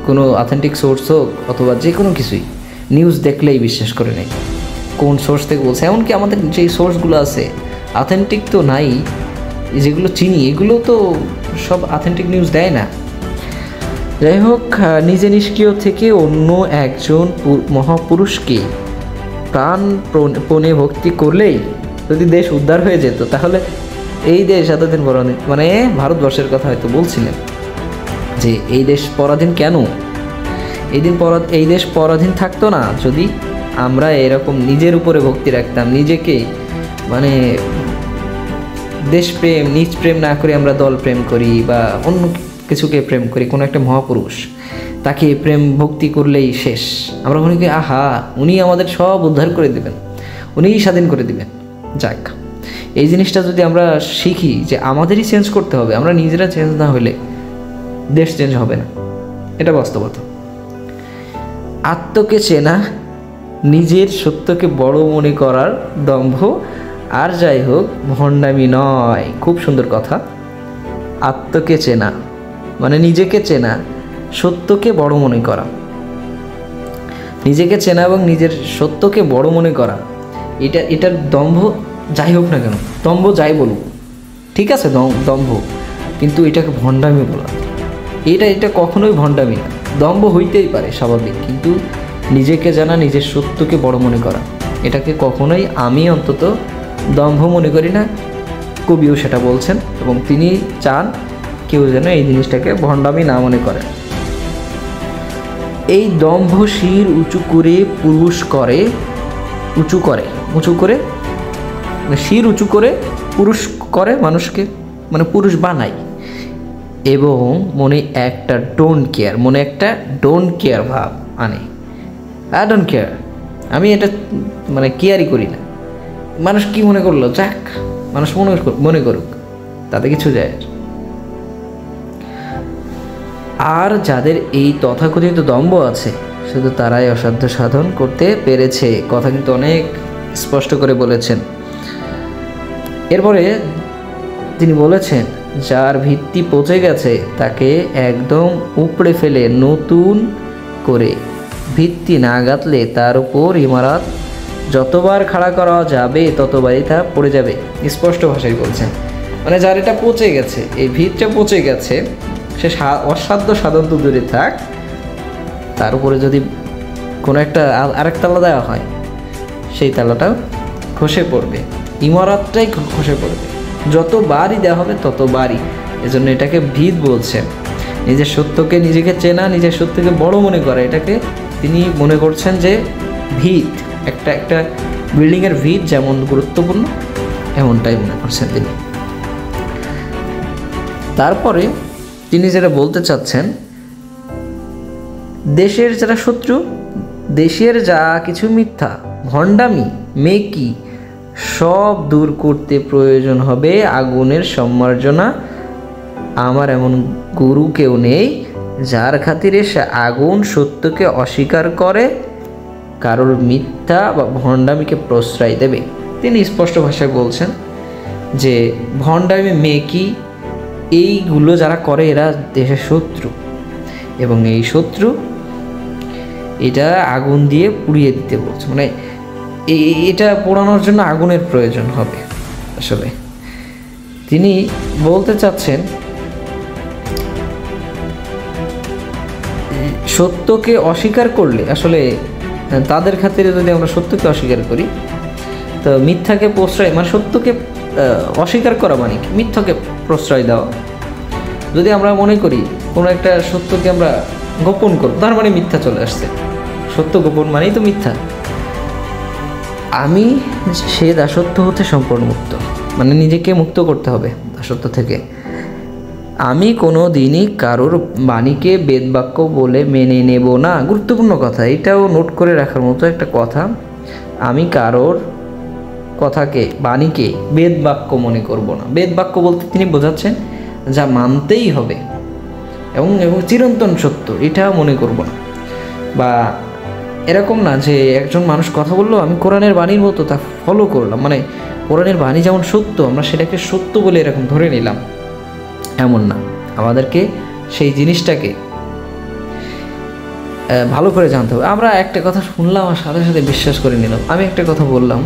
কোনো অথেন্টিক সোর্স হোক অথবা যে কোনো কিছুই, নিউজ দেখলেই বিশ্বাস করে নেয় কোন সোর্স থেকে বলছে। এমনকি আমাদের যেই সোর্সগুলো আছে অথেন্টিক তো নাই, যেগুলো চিনি এগুলো তো সব অথেন্টিক নিউজ দেয় না। যাই হোক, নিজে নিষ্ক্রিয় থেকে অন্য একজন মহাপুরুষকে প্রাণপণে ভক্তি করলেই যদি দেশ উদ্ধার হয়ে যেত, তাহলে এই দেশ এতদিন পরাধীন, মানে ভারতবর্ষের কথা হয়তো বলছিলেন যে এই দেশ পরাধীন কেন, এই দেশ পরাধীন থাকতো না যদি আমরা এরকম নিজের উপরে ভক্তি রাখতাম, নিজেকে মানে দেশপ্রেম নিজ প্রেম না করে আমরা দল প্রেম করি বা অন্য কিছুকে প্রেম করি, কোনো একটা মহাপুরুষ তাকে প্রেম ভক্তি করলেই শেষ। আমরা মনে করি আহা উনি আমাদের সব উদ্ধার করে দেবেন, উনিই স্বাধীন করে দেবেন। যাক, এই জিনিসটা যদি আমরা শিখি যে আমাদেরই চেঞ্জ করতে হবে, আমরা নিজেরা চেঞ্জ না হলে দেশ চেঞ্জ হবে না, এটা বাস্তবতা। আত্মকে চেনা, নিজের সত্যকে বড় মনে করার দম্ভ, আর যাই হোক ভণ্ডামি নয়। খুব সুন্দর কথা। আত্মকে চেনা মানে নিজেকে চেনা, সত্যকে বড় মনে করা। নিজেকে চেনা এবং নিজের সত্যকে বড় মনে করা, এটার দম্ভ যাই হোক না কেন, দম্ভ যাই বলুক ঠিক আছে, দম্ভ, কিন্তু এটাকে ভণ্ডামি বলা, এটা কখনোই ভণ্ডামি না। দম্ভ হইতেই পারে স্বাভাবিক, কিন্তু নিজেকে জানা, নিজের সত্যকে বড় মনে করা, এটাকে কখনোই আমি অন্তত দম্ভ মনে করি না। কবিও সেটা বলছেন এবং তিনি চান কেউ যেন এই জিনিসটাকে ভণ্ডামি না মনে করে। এই দম্ভ শির উঁচু করে পুরুষ করে, শির উঁচু করে পুরুষ করে মানুষকে, মানে পুরুষ বানায়। এবং মনে একটা ডোন্ট কেয়ার ভাব আনে। আই ডোন্ট কেয়ার, আমি এটা মানে কেয়ারই করি না, মানুষ কি মনে করলো যাক, মানুষ মনে করুক, তাতে কিছু যায়। আর যাদের এই তথাকথিত দম্ভ আছে শুধু তারাই অসাধ্য সাধন করতে পেরেছে, কথা কিন্তু অনেক স্পষ্ট করে বলেছেন। এরপরে তিনি বলেছেন, যার ভিত্তি পচে গেছে তাকে একদম উপড়ে ফেলে নতুন করে ভিত্তি না গাঁথলে তার উপর ইমারত যতবার খাড়া করা যাবে ততবারই তা পড়ে যাবে। স্পষ্ট ভাষায় বলছেন, মানে যার এটা পচে গেছে, এই ভিতটা পচে গেছে, সে অসাধ্য সাধন তো দূরে থাক, তার উপরে যদি কোনো একটা আরেক তালা দেওয়া হয় সেই তালাটাও খসে পড়বে, ইমারতটাই খসে পড়বে, যতবারই দেওয়া হবে ততবারই। এজন্য এটাকে ভিত বলছেন। নিজের সত্যকে, নিজেকে চেনা, নিজের সত্যকে বড় মনে করা, এটাকে তিনি মনে করছেন যে ভিত, একটা বিল্ডিংয়ের ভিত যেমন গুরুত্বপূর্ণ এমনটাই মনে করছেন তিনি। তারপরে তিনি যেটা বলতে চাচ্ছেন, দেশের যারা শত্রু, দেশের যা কিছু মিথ্যা, ভণ্ডামি, মেকি সব দূর করতে প্রয়োজন হবে আগুনের সম্মার্জনা। আমার এমন গুরু কেউ নেই যার খাতিরে সে আগুন সত্যকে অস্বীকার করে কারোর মিথ্যা বা ভণ্ডামিকে প্রশ্রয় দেবে। তিনি স্পষ্ট ভাষায় বলছেন যে ভণ্ডামি, মেকি এইগুলো যারা করে এরা দেশের শত্রু, এবং এই শত্রু এটা আগুন দিয়ে পুড়িয়ে দিতে বলছে, মানে এটা পোড়ানোর জন্য আগুনের প্রয়োজন হবে। আসলে তিনি বলতে চাচ্ছেন সত্যকে অস্বীকার করলে, আসলে তাদের খাতিরে যদি আমরা সত্যকে অস্বীকার করি তো মিথ্যাকে প্রশ্রয়, মানে সত্যকে অস্বীকার করা মানে কি, মিথ্যাকে প্রশ্রয় দেওয়া। যদি আমরা মনে করি কোনো একটা সত্যকে আমরা গোপন করব, তার মানে মিথ্যা চলে আসছে, সত্য গোপন মানেই তো মিথ্যা। আমি সে দাসত্ব হতে সম্পূর্ণ মুক্ত, মানে নিজেকে মুক্ত করতে হবে দাসত্ব থেকে। আমি কোনো দিনই কারোর বাণীকে বেদবাক্য বলে মেনে নেব না। গুরুত্বপূর্ণ কথা, এটাও নোট করে রাখার মতো একটা কথা। আমি কারোর কথাকে, বাণীকে বেদবাক্য মনে করব না। বেদবাক্য বলতে তিনি বোঝাচ্ছেন যা মানতেই হবে এবং চিরন্তন সত্য, এটা মনে করব না। বা এরকম না যে একজন মানুষ কথা বললো, আমি কোরআনের বাণীর মতো তা ফলো করলাম, মানে কোরআনের বাণী যেমন সত্য আমরা সেটাকে সত্য বলে এরকম ধরে নিলাম, এমন না। আমাদেরকে সেই জিনিসটাকে ভালো করে জানতে হবে। আমরা একটা কথা শুনলাম আর সাথে সাথে বিশ্বাস করে নিলাম। আমি একটা কথা বললাম,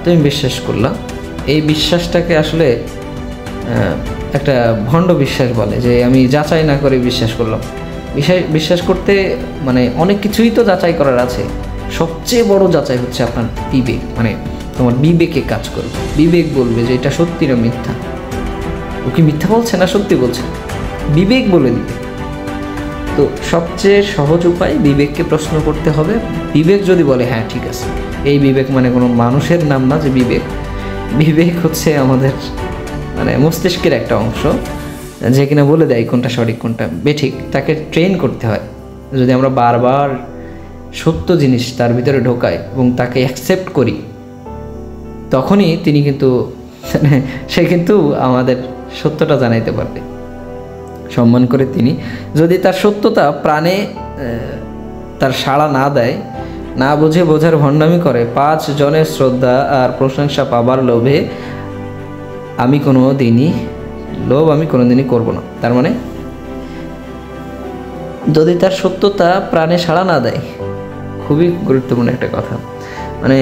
তুমি বিশ্বাস করলা, এই বিশ্বাসটাকে আসলে একটা ভণ্ড বিশ্বাস বলে, যে আমি যাচাই না করে বিশ্বাস করলাম। বিশ্বাস করতে মানে অনেক কিছুই তো যাচাই করার আছে। সবচেয়ে বড় যাচাই হচ্ছে আপনার বিবেক, মানে তোমার বিবেকে কাজ করবে। বিবেক বলবে যে এটা সত্যি না মিথ্যা, ও কি মিথ্যা বলছে না সত্যি বলছে, বিবেক বলে দিবে। তো সবচেয়ে সহজ উপায় বিবেককে প্রশ্ন করতে হবে। বিবেক যদি বলে হ্যাঁ ঠিক আছে, এই বিবেক মানে কোনো মানুষের নাম না যে বিবেক, বিবেক হচ্ছে আমাদের মানে মস্তিষ্কের একটা অংশ, যে কিনা বলে দেয় কোনটা সঠিক কোনটা বেঠিক। তাকে ট্রেন করতে হয়। যদি আমরা বারবার সত্য জিনিস তার ভিতরে ঢোকাই এবং তাকে অ্যাকসেপ্ট করি, তখনই তিনি কিন্তু সে কিন্তু আমাদের সত্যটা জানাইতে পারবে সম্মান করে। তিনি যদি তার সত্যতা প্রাণে তার সাড়া না দেয়, না বুঝে বোঝার ভণ্ডামি করে, 5 জনের শ্রদ্ধা আর প্রশংসা পাবার লোভে আমি কোনো দিনই করব না। তার মানে যদি তার সত্যতা প্রাণে সাড়া না দেয়, খুবই গুরুত্বপূর্ণ একটা কথা, মানে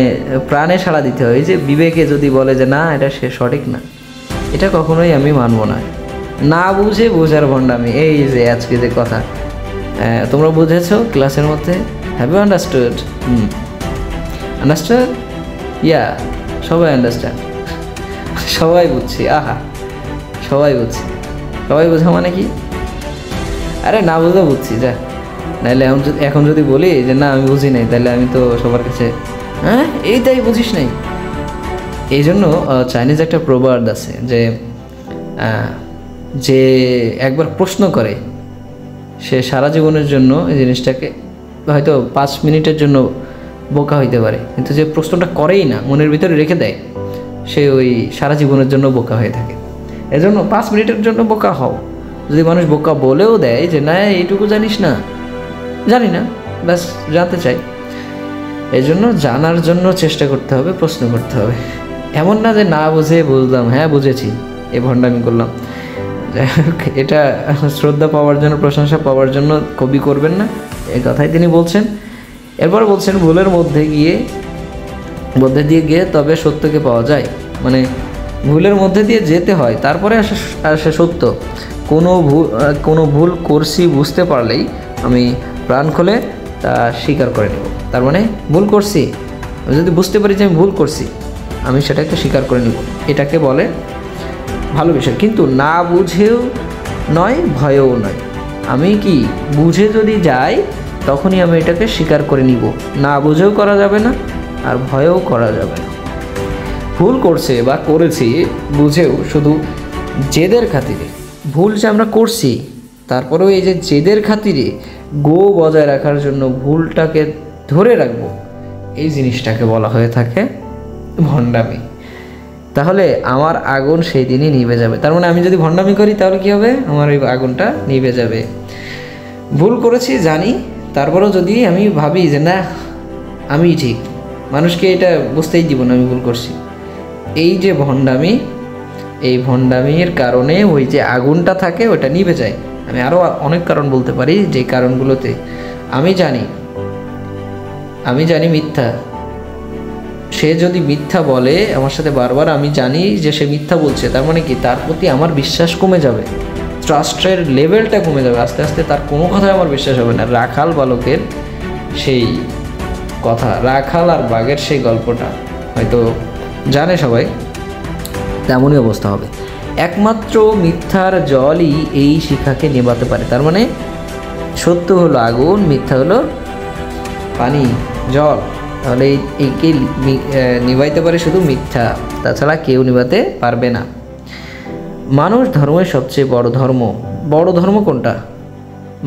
প্রাণে সাড়া দিতে হয়। যে বিবেকে যদি বলে যে না এটা সে সঠিক না, এটা কখনোই আমি মানব না। না বুঝে বোঝার ভণ্ডামি, এই যে আজকে যে কথা তোমরা বুঝেছো ক্লাসের মধ্যে, হ্যাভ ইউ আন্ডারস্টুড? আন্ডারস্টুড? ইয়া, সবাই আন্ডারস্ট্যান্ড, সবাই বুঝছি। আহা, সবাই বুঝছি। সবাই বোঝা মানে কি? আরে না বুঝে বুঝছি যা, নাহলে এখন যদি বলি যে না আমি বুঝি নাই, তাহলে আমি তো সবার কাছে হ্যাঁ এইটাই বুঝিস নাই। এই জন্য চাইনিজ একটা প্রবাদ আছে যে যে একবার প্রশ্ন করে সে সারা জীবনের জন্য এই জিনিসটাকে হয়তো 5 মিনিটের জন্য বোকা হইতে পারে, কিন্তু যে প্রশ্নটা করেই না, মনের ভিতরে রেখে দেয়, সে ওই সারা জীবনের জন্য বোকা হয়ে থাকে। এজন্য 5 মিনিটের জন্য বোকা হও। যদি মানুষ বোকা বলেও দেয় যে না এইটুকু জানিস না, জানি না, ব্যাস জানতে চাই, এই জন্য জানার জন্য চেষ্টা করতে হবে, প্রশ্ন করতে হবে। এমন না যে না বুঝে বুঝলাম, হ্যাঁ বুঝেছি, এ ভণ্ডামি করলাম। যাই হোক, এটা শ্রদ্ধা পাওয়ার জন্য, প্রশংসা পাওয়ার জন্য কবি করবেন না, এই কথাই তিনি বলছেন। এরপর বলছেন ভুলের মধ্যে দিয়ে গিয়ে তবে সত্যকে পাওয়া যায়, মানে ভুলের মধ্যে দিয়ে যেতে হয়, তারপরে আসে সত্য। কোনো ভুল করছি বুঝতে পারলেই আমি প্রাণ খুলে তা স্বীকার করে নেব। তার মানে ভুল করছি, আমি যদি বুঝতে পারি যে আমি ভুল করছি, আমি সেটাকে স্বীকার করে নেব, এটাকে বলে ভালো বিষয়। কিন্তু না বুঝেও নয়, ভয়েও নয়। আমি কি বুঝে যদি যাই তখনই আমি এটাকে স্বীকার করে নিব, না বুঝেও করা যাবে না আর ভয়েও করা যাবে না। ভুল করছে বা করেছি বুঝেও শুধু জেদের খাতিরে, ভুল যে আমরা করছি তারপরেও এই যে জেদের খাতিরে বজায় রাখার জন্য ভুলটাকে ধরে রাখবো, এই জিনিসটাকে বলা হয়ে থাকে ভণ্ডামি। তাহলে আমার আগুন সেই দিনই নিভে যাবে। তার মানে আমি যদি ভণ্ডামি করি তাহলে কি হবে? আমার ওই আগুনটা নিভে যাবে। ভুল করেছি জানি, তারপরেও যদি আমি ভাবি যে না আমি ঠিক, মানুষকে এটা বুঝতেই দিব না আমি ভুল করছি, এই যে ভণ্ডামি, এই ভণ্ডামির কারণে ওই যে আগুনটা থাকে ওটা নিভে যায়। আমি আরও অনেক কারণ বলতে পারি, যে কারণগুলোতে আমি জানি মিথ্যা, সে যদি মিথ্যা বলে আমার সাথে বারবার, আমি জানি যে সে মিথ্যা বলছে, তার মানে কি তার প্রতি আমার বিশ্বাস কমে যাবে, ট্রাস্টের লেভেলটা কমে যাবে, আস্তে আস্তে তার কোনো কথায় আমার বিশ্বাস হবে না। রাখাল বালকের সেই কথা, রাখাল আর বাঘের সেই গল্পটা হয়তো জানে সবাই, তেমনই অবস্থা হবে। একমাত্র মিথ্যার জলই এই শিখাকে নেভাতে পারে। তার মানে সত্য হলো আগুন, মিথ্যা হলো পানি, জল। তাহলে এইকে নিভাইতে পারে শুধু মিথ্যা, তাছাড়া কেউ নিভাতে পারবে না। মানুষ ধর্মের সবচেয়ে বড় ধর্ম কোনটা?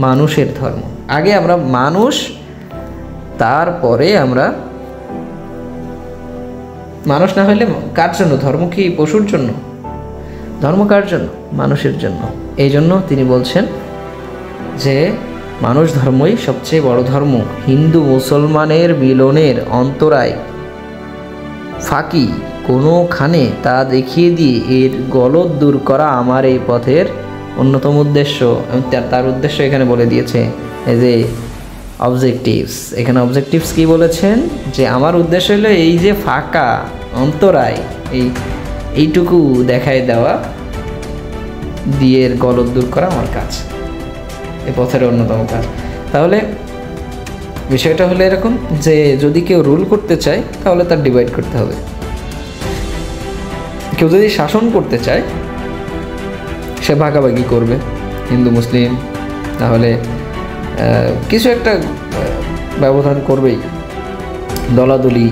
মানুষের ধর্ম। আগে আমরা মানুষ, তারপরে আমরা মানুষ না হলে কার জন্য? ধর্ম কি পশুর জন্য? ধর্ম কার জন্য? মানুষের জন্য। এই জন্য তিনি বলছেন যে মানুষ ধর্মই সবচেয়ে বড় ধর্ম। হিন্দু মুসলমানের মিলনের অন্তরায় ফাঁকি কোনোখানে তা দেখিয়ে দিয়ে এর গলদ দূর করা আমার এই পথের অন্যতম উদ্দেশ্য। তার উদ্দেশ্য এখানে বলে দিয়েছে, এই যে অবজেক্টিভস। এখানে অবজেক্টিভস কি বলেছেন? যে আমার উদ্দেশ্য হলো এই যে ফাঁকা অন্তরায়, এইটুকু দেখায় দেওয়া দিয়ে এর গলদ দূর করা আমার কাজ, এই পথের অন্যতম কাজ। তাহলে বিষয়টা হলো এরকম যে যদি কেউ রুল করতে চায় তাহলে তার ডিভাইড করতে হবে। কেউ যদি শাসন করতে চায় সে ভাগাভাগি করবে, হিন্দু মুসলিম, তাহলে কিছু একটা ব্যবধান করবেই। দলাদলি,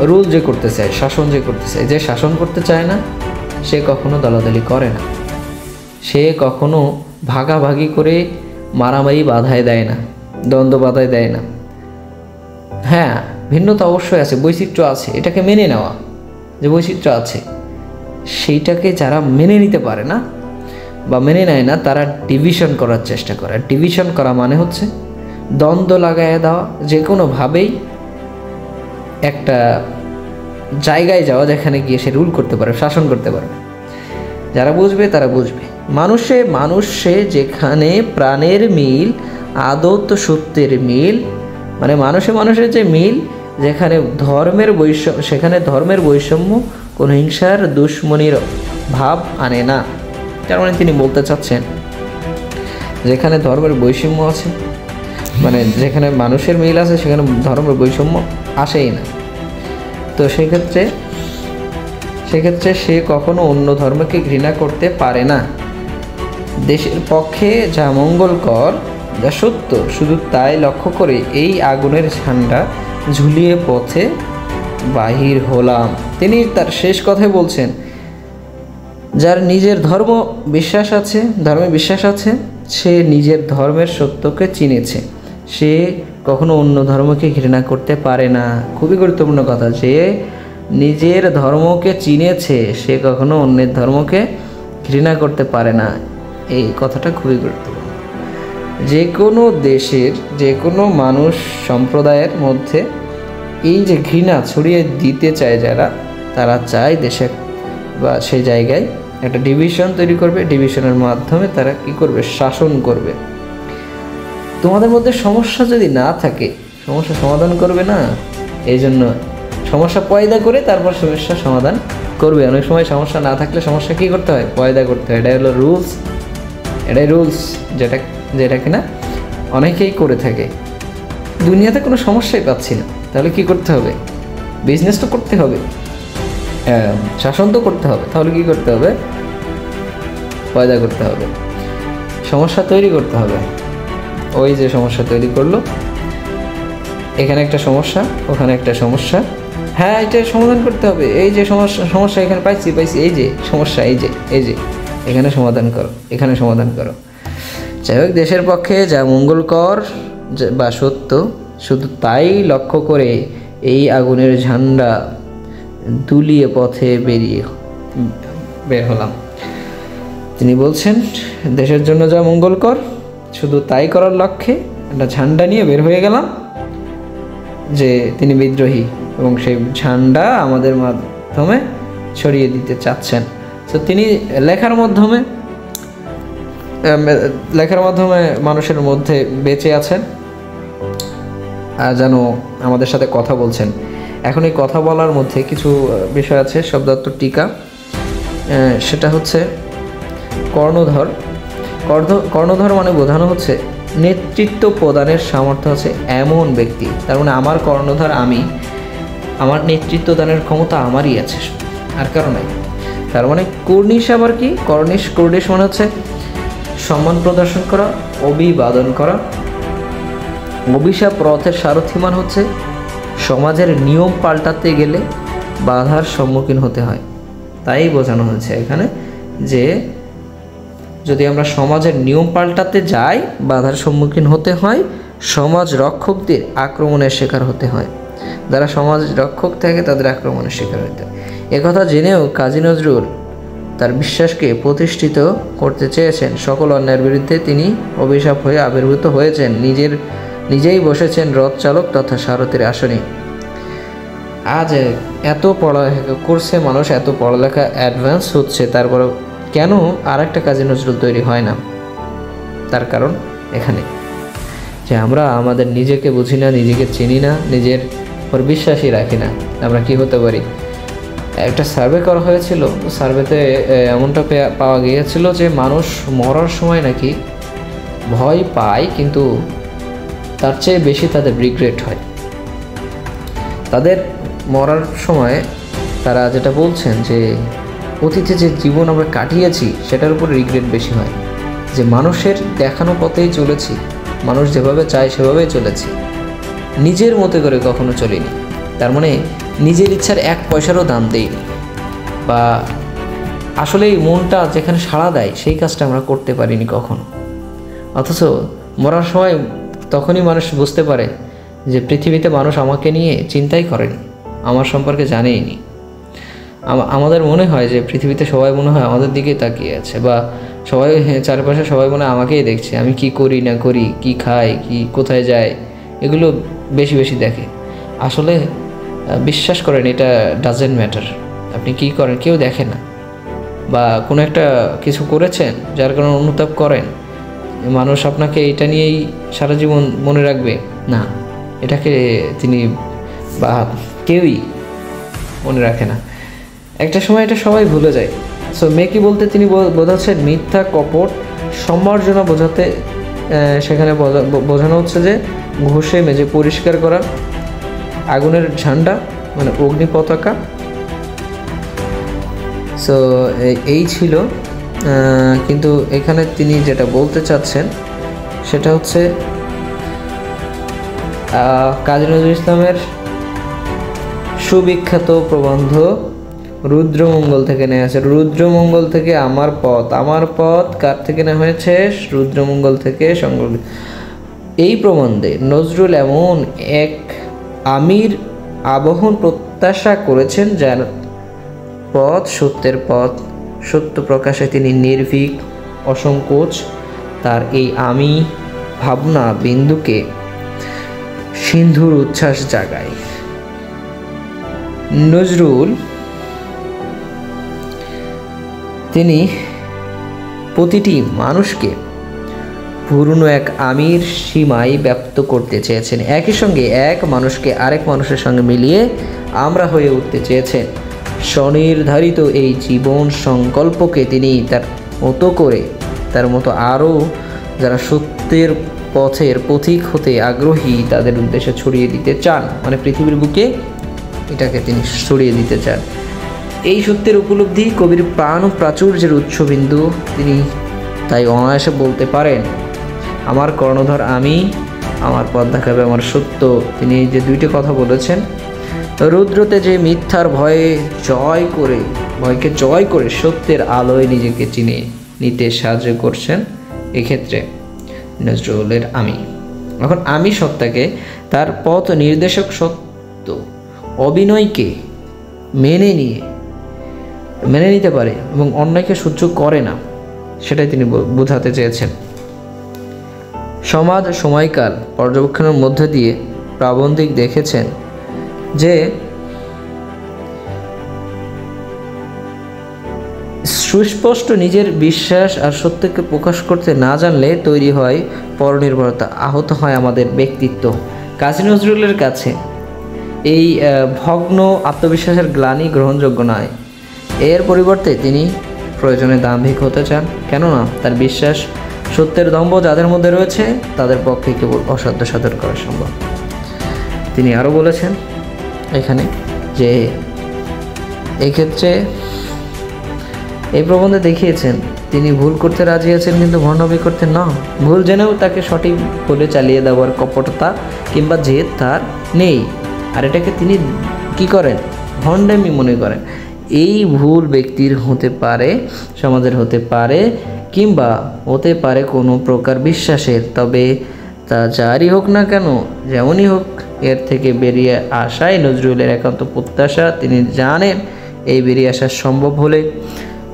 রুল যে করতে চায়, শাসন যে করতে চায়, যে শাসন করতে চায় না সে কখনো দলাদলি করে না, সে কখনো ভাগাভাগি করে মারামারি বাধায় দেয় না, দ্বন্দ্ব বাধায় দেয় না। হ্যাঁ, ভিন্নতা অবশ্যই আছে, বৈচিত্র্য আছে, এটাকে মেনে নেওয়া যে বৈচিত্র্য আছে, সেইটাকে যারা মেনে নিতে পারে না বা মেনে নেয় না তারা ডিভিশন করার চেষ্টা করে। ডিভিশন করা মানে হচ্ছে দ্বন্দ্ব লাগায় দেওয়া, যে কোনোভাবেই একটা জায়গায় যাওয়া যেখানে গিয়ে সে রুল করতে পারে, শাসন করতে পারবে। যারা বুঝবে তারা বুঝবে। মানুষে যেখানে প্রাণের মিল, আদত সত্যের মিল, মানে মানুষের যে মিল, যেখানে ধর্মের বৈষম্য, সেখানে ধর্মের বৈষম্য কোনো হিংসার দুশ্মনির ভাব আনে না। তার মানে তিনি বলতে চাচ্ছেন যেখানে ধর্মের বৈষম্য আছে, মানে যেখানে মানুষের মিল আছে সেখানে ধর্মের বৈষম্য আসেই না। তো সেক্ষেত্রে সে কখনো অন্য ধর্মকে ঘৃণা করতে পারে না। দেশের পক্ষে যা মঙ্গলকর, যা সত্য, শুধু তাই লক্ষ্য করে এই আগুনের ঝান্ডা ঝুলিয়ে পথে বাহির হলাম। তিনি তার শেষ কথায় বলছেন যার নিজের ধর্মে বিশ্বাস আছে, সে নিজের ধর্মের সত্যকে চিনেছে, সে কখনো অন্য ধর্মকে ঘৃণা করতে পারে না। খুবই গুরুত্বপূর্ণ কথা, যে নিজের ধর্মকে চিনেছে সে কখনো অন্যের ধর্মকে ঘৃণা করতে পারে না। এই কথাটা খুবই গুরুত্বপূর্ণ। যে কোনো দেশের যে কোনো মানুষ সম্প্রদায়ের মধ্যে এই যে ঘৃণা ছড়িয়ে দিতে চায় যারা, তারা চায় দেশে বা সেই জায়গায় একটা ডিভিশন তৈরি করবে, ডিভিশনের মাধ্যমে তারা কি করবে, শাসন করবে। তোমাদের মধ্যে সমস্যা যদি না থাকে, সমস্যা সমাধান করবে না, এই জন্য সমস্যা পয়দা করে তারপর সমস্যা সমাধান করবে। অনেক সময় সমস্যা না থাকলে সমস্যা কী করতে হয়, পয়দা করতে হয়। এটাই হলো রুলস, এটাই রুলস, যেটা কিনা অনেকেই করে থাকে। দুনিয়াতে কোনো সমস্যাই পাচ্ছি না, তাহলে কি করতে হবে, বিজনেস তো করতে হবে, শাসন তো করতে হবে, তাহলে কি করতে হবে, পয়দা করতে হবে, সমস্যা তৈরি করতে হবে। ওই যে সমস্যা তৈরি করলো, এখানে একটা সমস্যা, ওখানে একটা সমস্যা, হ্যাঁ এটা সমাধান করতে হবে। এই যে সমস্যা এখানে পাইছি, এই যে সমস্যা, এই যে এখানে সমাধান করো, এখানে সমাধান করো। যাই হোক, দেশের পক্ষে যা মঙ্গলকর বা সত্য, শুধু তাই লক্ষ্য করে এই আগুনের ঝান্ডা দুলিয়ে পথে বের হলাম। তিনি বলছেন, দেশের জন্য যা মঙ্গলকর শুধু তাই করার লক্ষ্যে একটা ঝান্ডা নিয়ে বের হয়ে গেলাম, যে তিনি বিদ্রোহী এবং সেই ঝান্ডা আমাদের মাধ্যমে ছড়িয়ে দিতে চাচ্ছেন। তো তিনি লেখার মাধ্যমে মানুষের মধ্যে বেঁচে আছেন, আর যেন আমাদের সাথে কথা বলছেন। এখন এই কথা বলার মধ্যে কিছু বিষয় আছে, শব্দার্থ টিকা। সেটা হচ্ছে কর্ণধর। কর্ণধর মানে বোঝানো হচ্ছে নেতৃত্ব প্রদানের সামর্থ্য আছে এমন ব্যক্তি। তার মানে আমার কর্ণধর আমি, আমার নেতৃত্ব দানের ক্ষমতা আমারই আছে, আর কারো নাই। তার মানে কর্নিশ আবার কি, কর্নিশ মানে হচ্ছে সম্মান প্রদর্শন করা, অভিবাদন করা। অভিশাপ রথের সারথি মান হচ্ছে সমাজের নিয়ম পাল্টাতে গেলে বাধার সম্মুখীন হতে হয়। তাই বোঝানো হয়েছে এখানে যে যদি আমরা সমাজের নিয়ম পাল্টাতে যাই, বাধার সম্মুখীন হতে হয়, সমাজ রক্ষকদের আক্রমণের শিকার হতে হয়। যারা সমাজ রক্ষক থাকে তাদের আক্রমণের শিকার হতে হয়। একথা জেনেও কাজী নজরুল তার বিশ্বাসকে প্রতিষ্ঠিত করতে চেয়েছেন। সকল অন্যায়ের বিরুদ্ধে তিনি অভিশাপ হয়ে আবির্ভূত হয়েছেন, নিজেই বসেছেন রথ চালক তথা সারথীর আসনে। আজ এত পড়ালেখা করছে মানুষ, এত পড়ালেখা অ্যাডভান্স হচ্ছে, তারপরে কেন আর একটা কাজী নজরুল তৈরি হয় না? তার কারণ এখানে যে আমরা আমাদের নিজেকে বুঝি না, নিজেকে চিনি না, নিজের উপর বিশ্বাসই রাখি না। আমরা কি হতে পারি? একটা সার্ভে করা হয়েছিল, সার্ভেতে এমনটা পাওয়া গিয়েছিল যে মানুষ মরার সময় নাকি ভয় পায়, কিন্তু তার চেয়ে বেশি তাদের রিগ্রেট হয়। তাদের মরার সময় তারা যেটা বলছেন যে অতীতে যে জীবন আমরা কাটিয়েছি সেটার উপর রিগ্রেট বেশি হয়, যে মানুষের দেখানো পথেই চলেছি, মানুষ যেভাবে চায় সেভাবেই চলেছি, নিজের মতো করে কখনো চলিনি। তার মানে নিজের ইচ্ছার এক পয়সারও দাম দেইনি, বা আসলেই মনটা যেখানে সাড়া দেয় সেই কাজটা আমরা করতে পারিনি কখনো। অথচ মরার সময় তখনই মানুষ বুঝতে পারে যে পৃথিবীতে মানুষ আমাকে নিয়ে চিন্তাই করেনি, আমার সম্পর্কে জানেইনি। আমাদের মনে হয় যে পৃথিবীতে সবাই মনে হয় আমাদের দিকেই তাকিয়ে আছে, বা সবাই চারপাশে সবাই মনে হয় আমাকেই দেখছে, আমি কি করি না করি, কি খাই, কি কোথায় যায়, এগুলো বেশি বেশি দেখে। আসলে বিশ্বাস করেন, এটা ডাজেন্ট ম্যাটার। আপনি কি করেন কেউ দেখে না, বা কোনো একটা কিছু করেছেন যার কারণে অনুতাপ করেন, মানুষ আপনাকে এটা নিয়েই সারা জীবন মনে রাখবে না, এটাকে তিনি বা কেউই মনে রাখে না। একটা সময় এটা সবাই ভুলে যায়। সো মেকি বলতে তিনি বোঝাচ্ছেন মিথ্যা, কপট, সম্মার্জনা বোঝাতে, সেখানে বোঝানো হচ্ছে যে ঘষে মেজে পরিষ্কার করা, আগুনের ঝান্ডা মানে অগ্নি পতাকা। সো এই ছিল, কিন্তু এখানে তিনি যেটা বলতে চাচ্ছেন সেটা হচ্ছে কাজী নজরুল ইসলামের সুবিখ্যাত প্রবন্ধ রুদ্রমঙ্গল থেকে নেওয়া আছে। রুদ্রমঙ্গল থেকে আমার পথ কার থেকে নেওয়া হয়েছে? রুদ্রমঙ্গল থেকে সংগ্রহ। এই প্রবন্ধে নজরুল এমন এক আমির আবহন প্রত্যাশা করেছেন যার পথ সত্যের পথ, সত্য প্রকাশে তিনি নির্ভীক, অসংকোচ। তার এই আমি ভাবনা বিন্দুকে সিন্ধুর উচ্ছ্বাস জাগায়। নজরুল তিনি প্রতিটি মানুষকে পুরনো এক আমির সীমায় ব্যক্ত করতে চেয়েছেন। একই সঙ্গে এক মানুষকে আরেক মানুষের সঙ্গে মিলিয়ে আমরা হয়ে উঠতে চেয়েছেন। স্বনির্ধারিত এই জীবন সংকল্পকে তিনি তার মতো করে, তার মতো আরও যারা সত্যের পথের পথিক হতে আগ্রহী তাদের উদ্দেশ্যে ছড়িয়ে দিতে চান, মানে পৃথিবীর বুকে এটাকে তিনি ছড়িয়ে দিতে চান। এই সত্যের উপলব্ধি কবির প্রাণ ও প্রাচুর্যের উৎসবিন্দু। তিনি তাই অনায়াসে বলতে পারেন, আমার কর্ণধর আমি, আমার পথ দেখাবে আমার সত্য। তিনি যে দুইটি কথা বলেছেন, রুদ্রতে যে মিথ্যার ভয়কে জয় করে সত্যের আলোয় নিজেকে চিনে নিতে সাহায্য করছেন। এক্ষেত্রে নজরুলের আমি, এখন আমি সত্তাকে, তার পথ নির্দেশক সত্য অভিনয়কে মেনে নিতে পারে এবং অন্যায়কে সহ্য করে না, সেটাই তিনি বোঝাতে চেয়েছেন। সমাজ সময়কাল পর্যবেক্ষণের মধ্য দিয়ে প্রাবন্ধিক দেখেছেন যে সুস্পষ্ট নিজের বিশ্বাস আর সত্যকে প্রকাশ করতে না জানলে তৈরি হয় পরনির্ভরতা, আহত হয় আমাদের ব্যক্তিত্ব। কাজী নজরুলের কাছে এই ভগ্ন আত্মবিশ্বাসের গ্লানি গ্রহণযোগ্য নয়। এর পরিবর্তে তিনি প্রয়োজনে দাম্ভিক হতে চান, কেননা তার বিশ্বাস সত্যের দম্ভ যাদের মধ্যে রয়েছে তাদের পক্ষে কেবল অসাধ্য সাধন করা সম্ভব। তিনি আরও বলেছেন এখানে যে এক্ষেত্রে এই প্রবন্ধে দেখিয়েছেন তিনি ভুল করতে রাজি আছেন কিন্তু ভণ্ডামি করতে না। ভুল জেনেও তাকে সঠিক বলে চালিয়ে দেওয়ার কপটতা কিংবা জেদ তার নেই, আর এটাকে তিনি কি করেন? ভণ্ডামি মনে করেন। এই ভুল ব্যক্তির হতে পারে, সমাজের হতে পারে, কিংবা হতে পারে কোনো প্রকার বিশ্বাসের, তবে তা যারই হোক না কেন, যেমনই হোক, এর থেকে বেরিয়ে আসাই নজরুলের একান্ত প্রত্যাশা। তিনি জানেন এই বেরিয়ে আসা সম্ভব হলে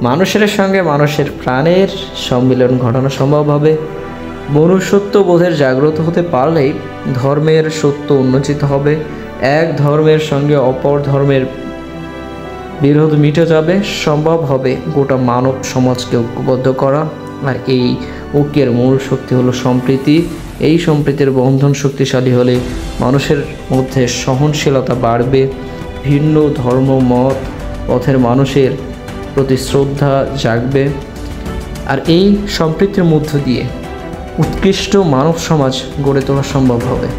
মানুষের সঙ্গে মানুষের প্রাণের সম্মিলন ঘটানো সম্ভব হবে। মনুষ্যত্ব বোধের জাগ্রত হতে পারলেই ধর্মের সত্য উন্মোচিত হবে। এক ধর্মের সঙ্গে অপর ধর্মের বিরোধ মিটে যাবে, সম্ভব হবে গোটা মানব সমাজকে ঐক্যবদ্ধ করা। আর এই ঐক্যের মূল শক্তি হলো সম্প্রীতি। এই সম্প্রীতির বন্ধন শক্তিশালী হলে মানুষের মধ্যে সহনশীলতা বাড়বে, ভিন্ন ধর্ম মত পথের মানুষের প্রতি শ্রদ্ধা জাগবে, আর এই সম্প্রীতির মধ্য দিয়ে উৎকৃষ্ট মানব সমাজ গড়ে তোলা সম্ভব হবে।